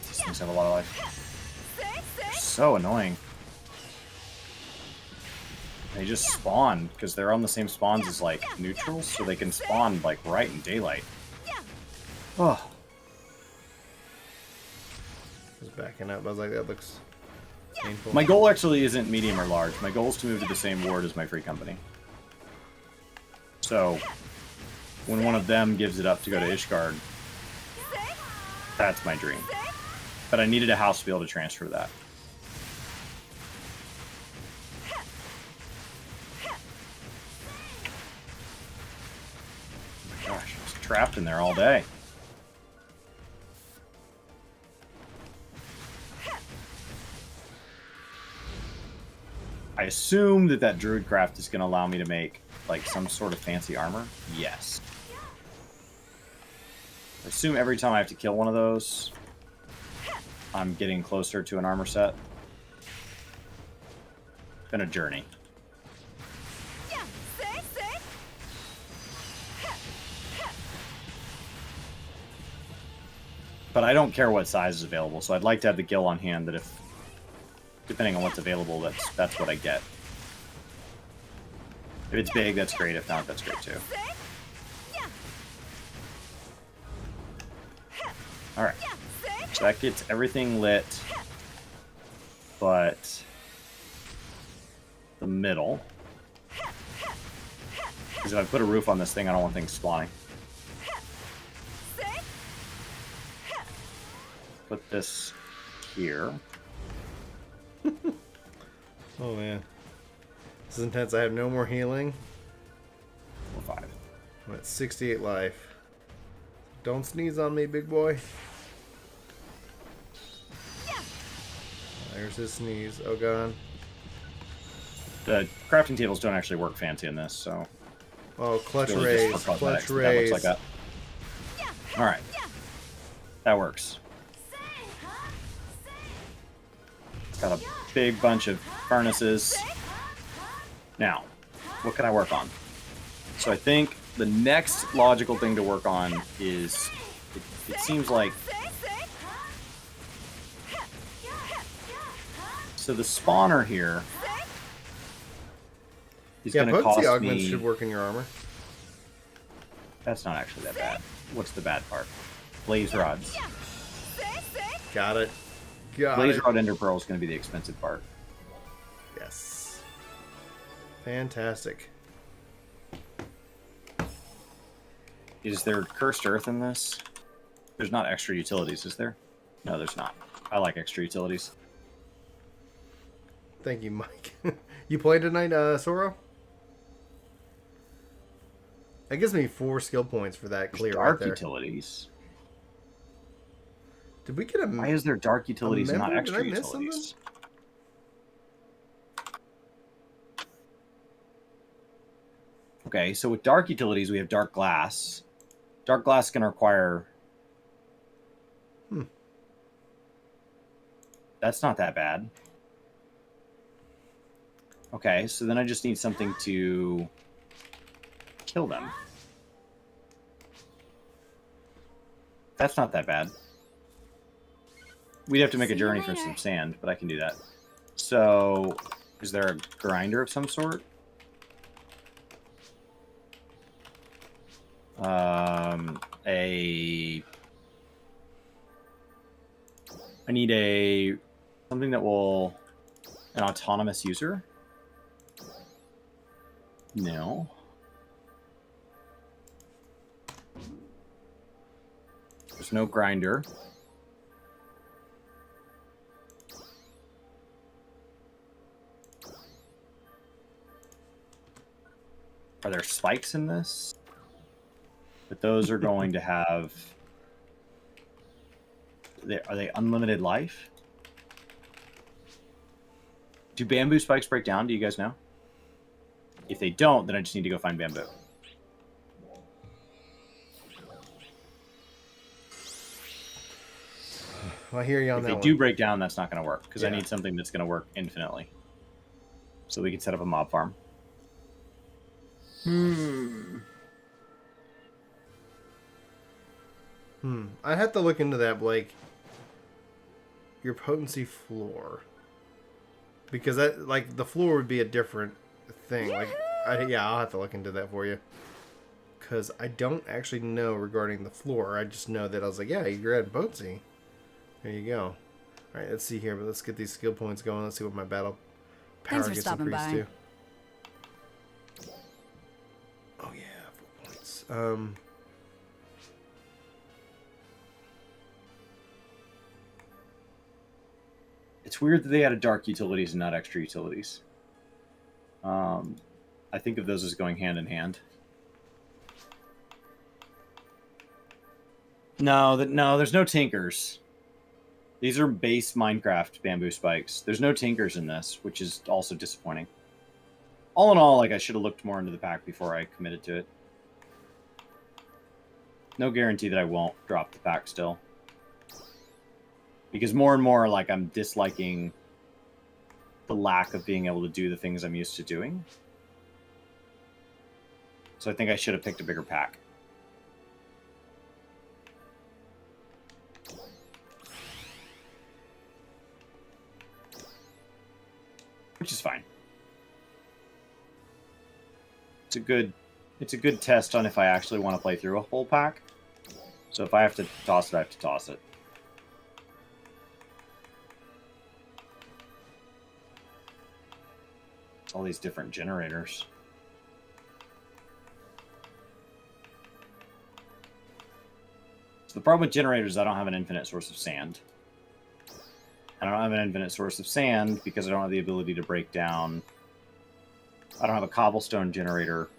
These things have a lot of life. They're so annoying. They just spawn because they're on the same spawns as like neutrals, so they can spawn like right in daylight. Oh, Just backing up. I was like, that looks painful. my goal actually isn't medium or large. My goal is to move to the same ward as my free company. So when one of them gives it up to go to Ishgard, that's my dream. But I needed a house to be able to transfer that. Gosh, I was trapped in there all day. I assume that Druidcraft is going to allow me to make like some sort of fancy armor. Yes. I assume every time I have to kill one of those, I'm getting closer to an armor set. It's been a journey. But I don't care what size is available, so I'd like to have the gill on hand that if, depending on what's available, that's what I get. If it's big, that's great. If not, that's great too. Alright. So that gets everything lit, but the middle. Because if I put a roof on this thing, I don't want things spawning. Put this here. Oh man, this is intense. I have no more healing. 5. I'm at 68 life. Don't sneeze on me, big boy. There's his sneeze. Oh god. The crafting tables don't actually work fancy in this, so. Oh, clutch really raise. just for cosmetics, Clutch but that raise. looks like that. Alright. That works. It's got a big bunch of furnaces. Now, what can I work on? So I think the next logical thing to work on is, it seems like, so the spawner here is going to cost potency augments me. should work in your armor. That's not actually that bad. What's the bad part? Blaze rods. Got it. Got Blaze it. Rod Ender Pearl is going to be the expensive part. Yes. Fantastic. Is there Cursed Earth in this? There's not extra utilities, is there? No, there's not. I like extra utilities. Thank you, Mike. You played tonight, Soro? That gives me 4 skill points for that clear right Dark there. utilities. Did we get a... Why is there dark utilities and not member? extra Did I miss utilities? Okay, so with dark utilities, we have dark glass. Dark glass can require... That's not that bad. Okay, so then I just need something to kill them. That's not that bad. We'd have to make a journey for some sand, but I can do that. So, is there a grinder of some sort? I need something that will... An autonomous user? No. There's no grinder. Are there spikes in this? But those are going to have... Are they unlimited life? Do bamboo spikes break down? Do you guys know? If they don't, then I just need to go find bamboo. I hear you on if that they one. do break down, that's not going to work, because I Yeah. need something that's going to work infinitely. So we can set up a mob farm. I have to look into that, Blake. Your potency floor. Because that, like, the floor would be a different thing. Like, yeah, I'll have to look into that for you. Because I don't actually know regarding the floor. I just know that I was like, yeah, you're adding potency. There you go. Alright, let's see here. But let's get these skill points going. Let's see what my battle power Thanks for gets stopping increased by. to. Oh, yeah, 4 points. It's weird that they added dark utilities and not extra utilities. I think of those as going hand in hand. No, there's no tinkers. These are base Minecraft bamboo spikes. There's no tinkers in this, which is also disappointing. All in all, like, I should have looked more into the pack before I committed to it. No guarantee that I won't drop the pack still. Because more and more, like, I'm disliking the lack of being able to do the things I'm used to doing. So I think I should have picked a bigger pack. Which is fine. It's a good test on if I actually want to play through a whole pack. So if I have to toss it, I have to toss it. All these different generators. So the problem with generators is I don't have an infinite source of sand. I don't have an infinite source of sand because I don't have the ability to break down. I don't have a cobblestone generator.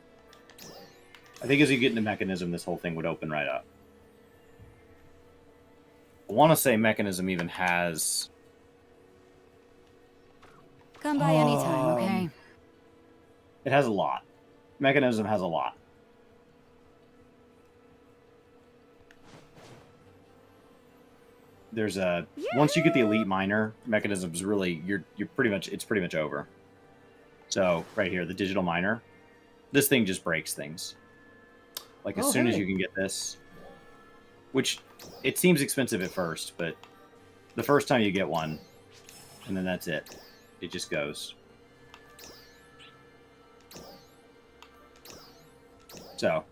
I think as you get into Mechanism, this whole thing would open right up. I want to say Mechanism even has... Come by anytime, okay? It has a lot. Mechanism has a lot. There's a... Once you get the Elite Miner, Mechanism's really... It's pretty much over. So, right here, the Digital Miner. This thing just breaks things. Like, as soon as you can get this... Which, it seems expensive at first, but the first time you get one, and then that's it. It just goes. So.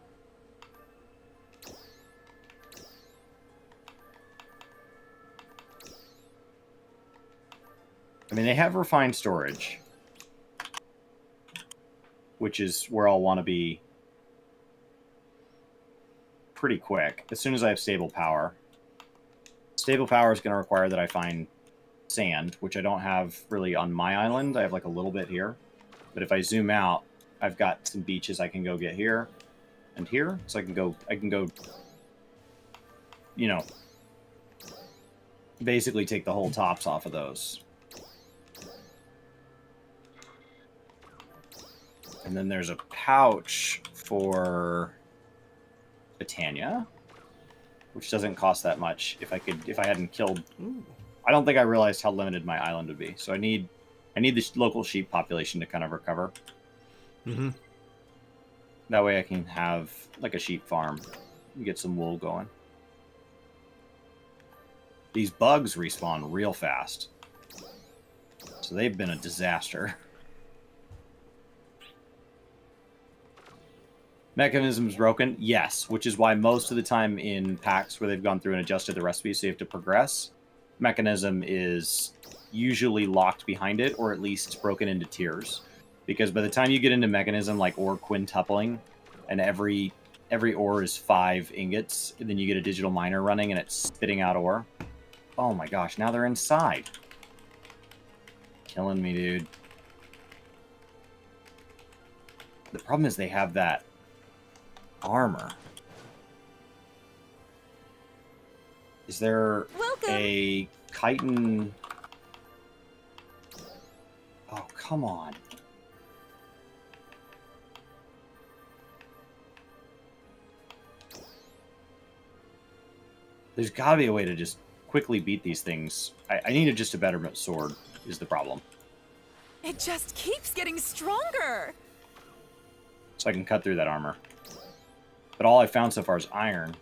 I mean, they have refined storage, which is where I'll want to be pretty quick. As soon as I have stable power. Stable power is going to require that I find sand, which I don't have really on my island. I have like a little bit here. But if I zoom out, I've got some beaches I can go get here and here. So I can go, you know, basically take the whole tops off of those. And then there's a pouch for Britannia, which doesn't cost that much. If I hadn't killed, I don't think I realized how limited my island would be. So I need the local sheep population to kind of recover. Mm-hmm. That way I can have like a sheep farm and get some wool going. These bugs respawn real fast, so they've been a disaster. Mechanism's broken? Yes, which is why most of the time in packs where they've gone through and adjusted the recipe so you have to progress, mechanism is usually locked behind it, or at least broken into tiers. Because by the time you get into mechanism, like ore quintupling, and every ore is 5 ingots, and then you get a digital miner running and it's spitting out ore. Oh my gosh, now they're inside. Killing me, dude. The problem is they have that armor. Is there a chitin? Oh, come on. There's got to be a way to just quickly beat these things. I need just a better sword is the problem. It just keeps getting stronger. So I can cut through that armor. But all I've found so far is iron.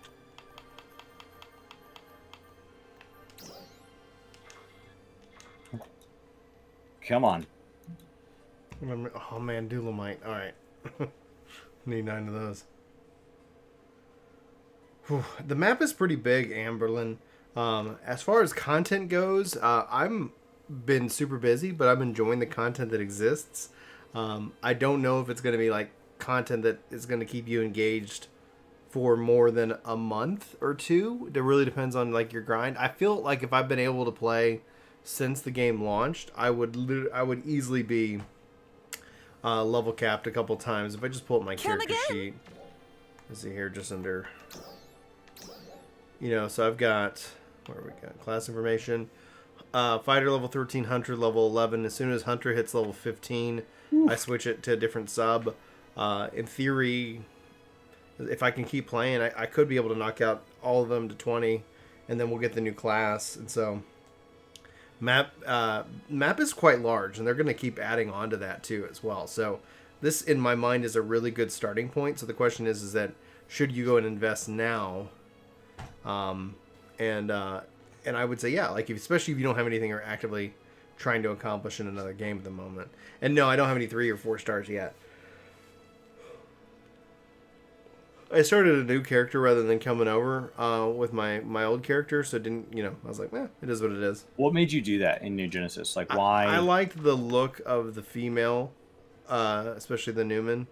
Come on. Oh man, Dulamite. Alright. Need 9 of those. Whew. The map is pretty big, Amberlin. As far as content goes, I'm been super busy, but I'm enjoying the content that exists. I don't know if it's going to be like content that is going to keep you engaged for more than a month or two. It really depends on like your grind. I feel like if I've been able to play since the game launched, I would easily be level capped a couple times if I just pull up my character sheet. Let's see here, just under. You know, so I've got, where we got class information, fighter level 13, hunter level 11. As soon as hunter hits level 15, I switch it to a different sub. In theory, if I can keep playing, I could be able to knock out all of them to 20, and then we'll get the new class. And so, map is quite large, and they're going to keep adding on to that too as well. So, this in my mind is a really good starting point. So the question is that should you go and invest now? And I would say, yeah, like especially if you don't have anything you're actively trying to accomplish in another game at the moment. And no, I don't have any 3 or 4 stars yet. I started a new character rather than coming over with my old character, so it didn't, I was like, it is what it is. What made you do that in New Genesis? Like, why? I liked the look of the female, especially the Newman,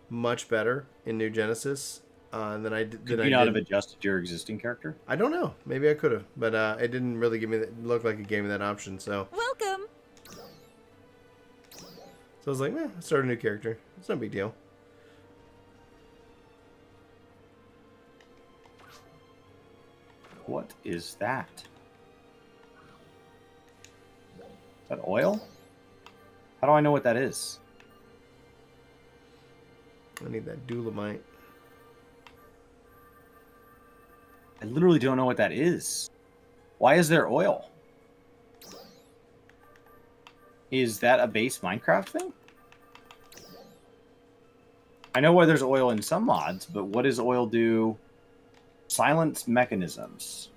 much better in New Genesis. Than I did. Could you not have adjusted your existing character? I don't know. Maybe I could have, but it didn't really look like it gave me that option. So Welcome. I was like, start a new character. It's no big deal. What is that? Is that oil? How do I know what that is? I need that Dulamite. I literally don't know what that is. Why is there oil? Is that a base Minecraft thing? I know why there's oil in some mods, but what does oil do? Silence mechanisms.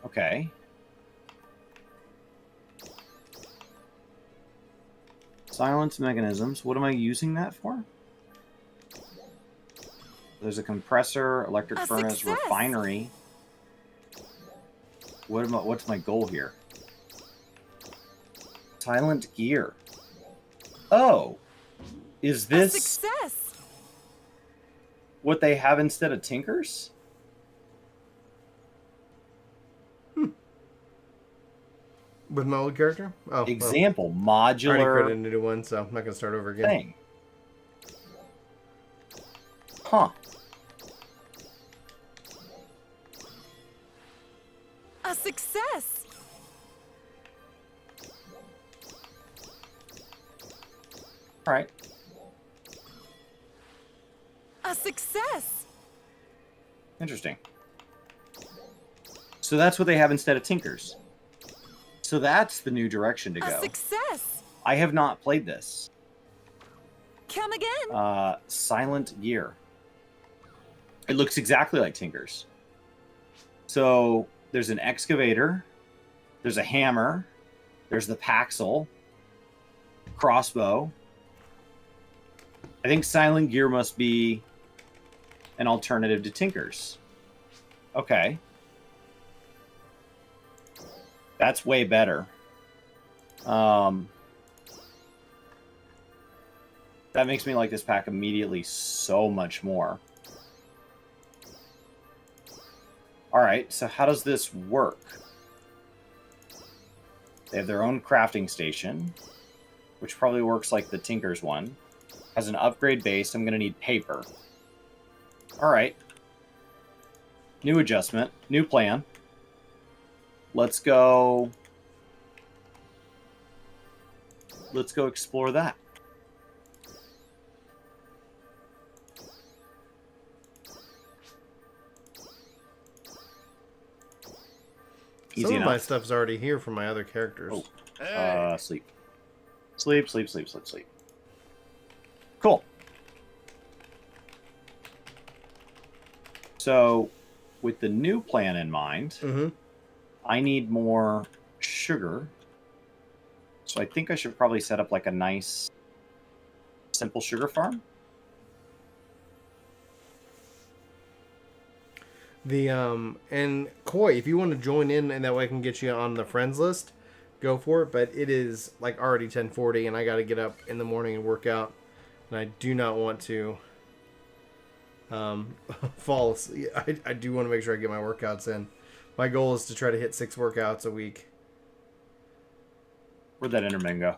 Okay. Silence mechanisms. What am I using that for? There's a compressor, electric furnace, refinery. What's my goal here? Silent Gear. Oh. Is A this success. what they have instead of Tinkers? With my old character? Oh, Example, well, I already modular created a new one, so I'm not going to start over again. thing. Huh. A success. All right. A success. Interesting. So that's what they have instead of Tinkers. So that's the new direction to A go. success. I have not played this. Come again. Silent Gear. It looks exactly like Tinkers. So there's an excavator, there's a hammer, there's the Paxel, crossbow. I think Silent Gear must be an alternative to Tinkers. Okay. That's way better. That makes me like this pack immediately so much more. Alright, so how does this work? They have their own crafting station, which probably works like the Tinker's one. Has an upgrade base. I'm going to need paper. Alright. New adjustment. New plan. Let's go... Let's go explore that. Easy Some of my enough. stuff's already here from my other characters. Oh. Sleep. Sleep, sleep, sleep, sleep, sleep. Cool. So, with the new plan in mind, I need more sugar. So I think I should probably set up like a nice, simple sugar farm. And Koi, if you want to join in and that way I can get you on the friends list, go for it. But it is like already 10:40 and I got to get up in the morning and work out. And I do not want to fall asleep. I do want to make sure I get my workouts in. My goal is to try to hit 6 workouts a week. Where'd that Enderman go?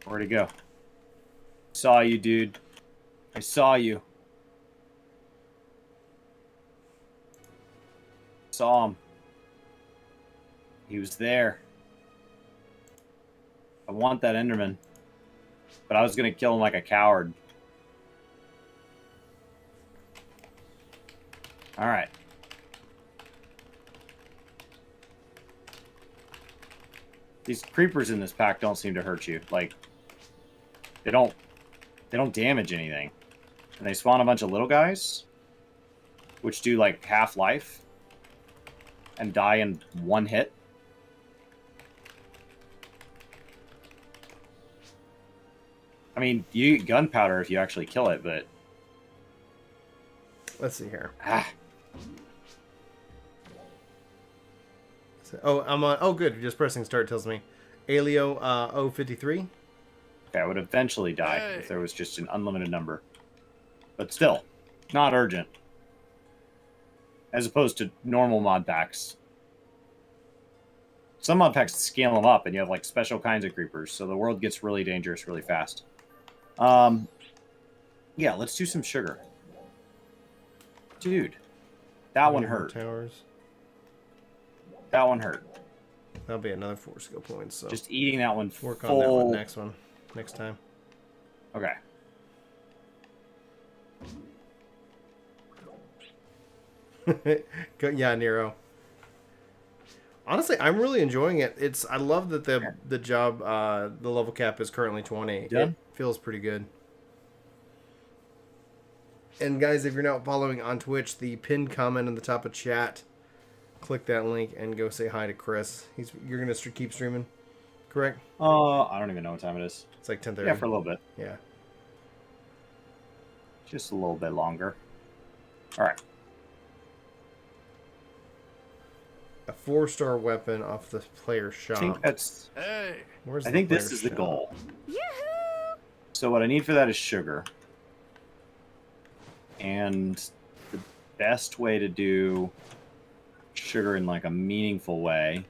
Where'd he go? Saw you, dude. I saw you. Saw him. He was there. I want that Enderman. But I was going to kill him like a coward. Alright. These creepers in this pack don't seem to hurt you. Like, they don't damage anything. And they spawn a bunch of little guys, which do like half life and die in one hit. I mean, you get gunpowder if you actually kill it, but... Let's see here. Ah. Oh, I'm on. Oh, good. Just pressing start tells me. Alio 053. Okay, I would eventually die if there was just an unlimited number. But still, not urgent. As opposed to normal mod packs. Some mod packs scale them up and you have like special kinds of creepers, so the world gets really dangerous really fast. Yeah, let's do some sugar. Dude, that one hurt. Towers. That one hurt. That'll be another 4 skill points. So Just eating that one work full... on that one next time. Okay. Yeah, Nero. Honestly, I'm really enjoying it. I love that the job the level cap is currently 20. Yeah. It feels pretty good. And guys, if you're not following on Twitch, the pinned comment in the top of chat, click that link and go say hi to Chris. You're gonna keep streaming, correct? I don't even know what time it is. It's like 10:30. Yeah, for a little bit. Yeah. Just a little bit longer. All right. a 4-star weapon off the player shop. I think that's. Where's I the think player this is the shop? goal. Yoo-hoo! So what I need for that is sugar. And the best way to do sugar in like a meaningful way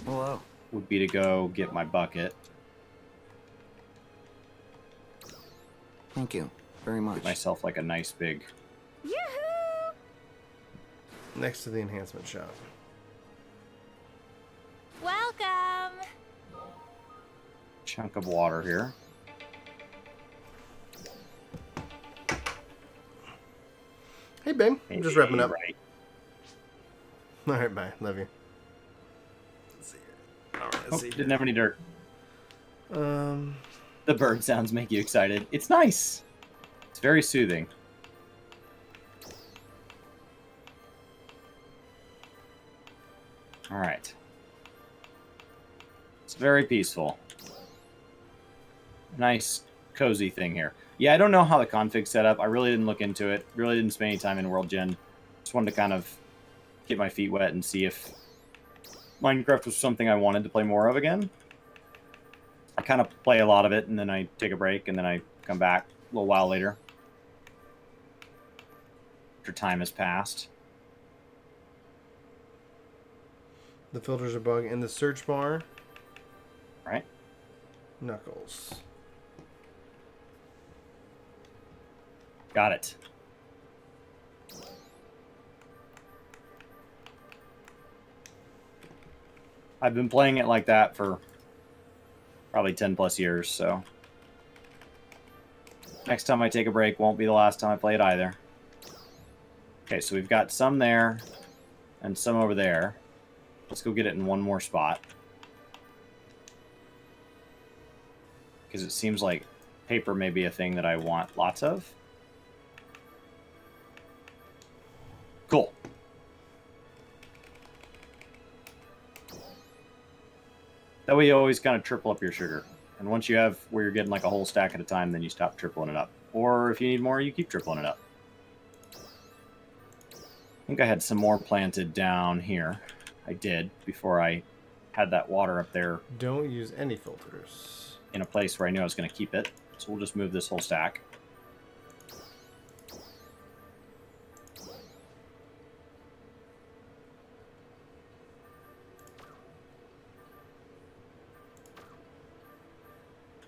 Hello. would be to go get my bucket, Thank you very much. get myself like a nice big Yoo-hoo! Next to the enhancement shop. Welcome! chunk of water here. Hey, babe. I'm just wrapping up. Right. All right, bye. Love you. Let's see here. All right, Oh, let's see. didn't have any dirt. Um, The bird sounds make you excited. It's nice. It's very soothing. All right. It's very peaceful. Nice, cozy thing here. Yeah, I don't know how the config's set up. I really didn't look into it. Really didn't spend any time in World Gen. Just wanted to kind of get my feet wet and see if Minecraft was something I wanted to play more of again. I kind of play a lot of it, and then I take a break, and then I come back a little while later. After time has passed. the filters are bug in the search bar. Right? Knuckles. Got it. I've been playing it like that for probably 10 plus years, so next time I take a break won't be the last time I play it either. Okay, so we've got some there and some over there. Let's go get it in one more spot. Because it seems like paper may be a thing that I want lots of. Cool. That way you always kind of triple up your sugar. And once you have where you're getting like a whole stack at a time, then you stop tripling it up. Or if you need more, you keep tripling it up. I think I had some more planted down here. I did before I had that water up there Don't use any filters. in a place where I knew I was going to keep it. So we'll just move this whole stack.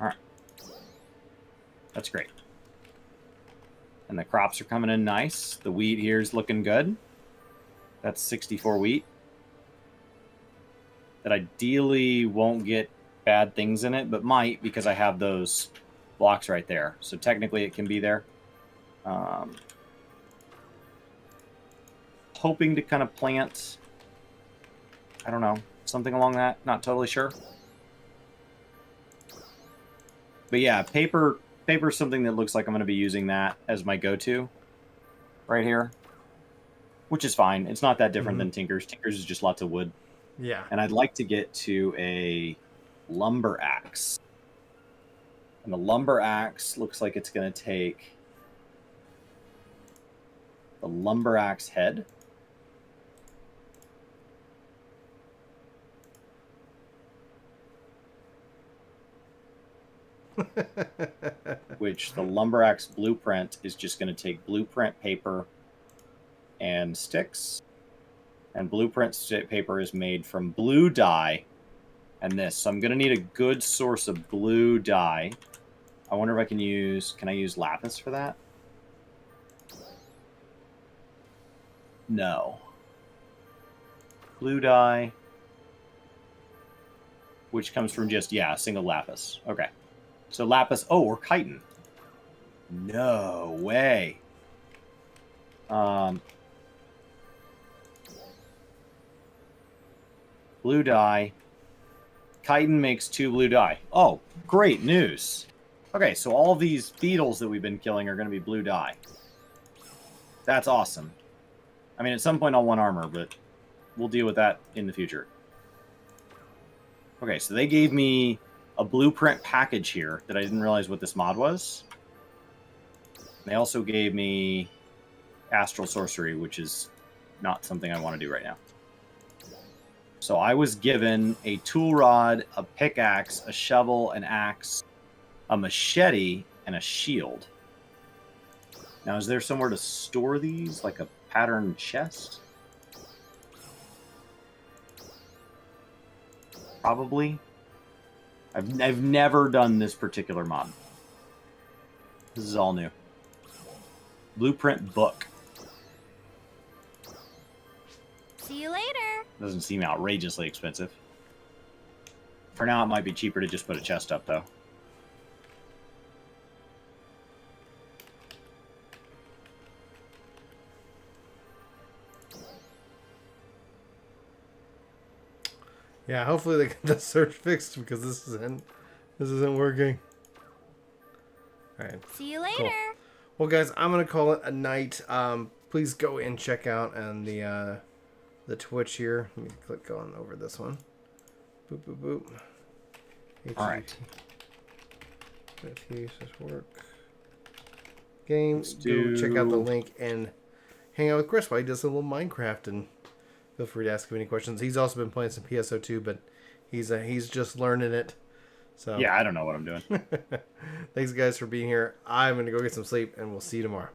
All right. That's great. And the crops are coming in nice. The wheat here is looking good. That's 64 wheat. That ideally won't get bad things in it, but might because I have those blocks right there. So technically it can be there. Hoping to kind of plant, I don't know, something along that. Not totally sure. But yeah, paper's something that looks like I'm going to be using that as my go-to right here. Which is fine. It's not that different than Tinker's. Tinker's is just lots of wood. Yeah. And I'd like to get to a lumber axe. And the lumber axe looks like it's going to take the lumber axe head. Which the lumber axe blueprint is just going to take blueprint paper and sticks. And blueprint paper is made from blue dye and this. So I'm going to need a good source of blue dye. I wonder if I can I use lapis for that? No. Blue dye. Which comes from just, yeah, a single lapis. Okay. So lapis, oh, or chitin. No way. Blue dye. Chitin makes 2 blue dye. Oh, great news. Okay, so all these beetles that we've been killing are going to be blue dye. That's awesome. I mean, at some point I'll want armor, but we'll deal with that in the future. Okay, so they gave me a blueprint package here that I didn't realize what this mod was. They also gave me Astral Sorcery, which is not something I want to do right now. So I was given a tool rod, a pickaxe, a shovel, an axe, a machete, and a shield. Now, is there somewhere to store these, like a pattern chest? Probably. I've never done this particular mod. This is all new. Blueprint book. See you later. Doesn't seem outrageously expensive. For now, it might be cheaper to just put a chest up, though. Yeah, hopefully they get the search fixed because this isn't working. All right. See you later. Cool. Well, guys, I'm gonna call it a night. Please go and check out on the Twitch here. Let me click on over this one. Boop boop boop. All right. Just work. Game. Go check out the link and hang out with Chris while he does a little Minecraft, and feel free to ask him any questions. He's also been playing some PSO2, but he's just learning it. So Yeah, I don't know what I'm doing. thanks guys for being here. I'm gonna go get some sleep, and we'll see you tomorrow.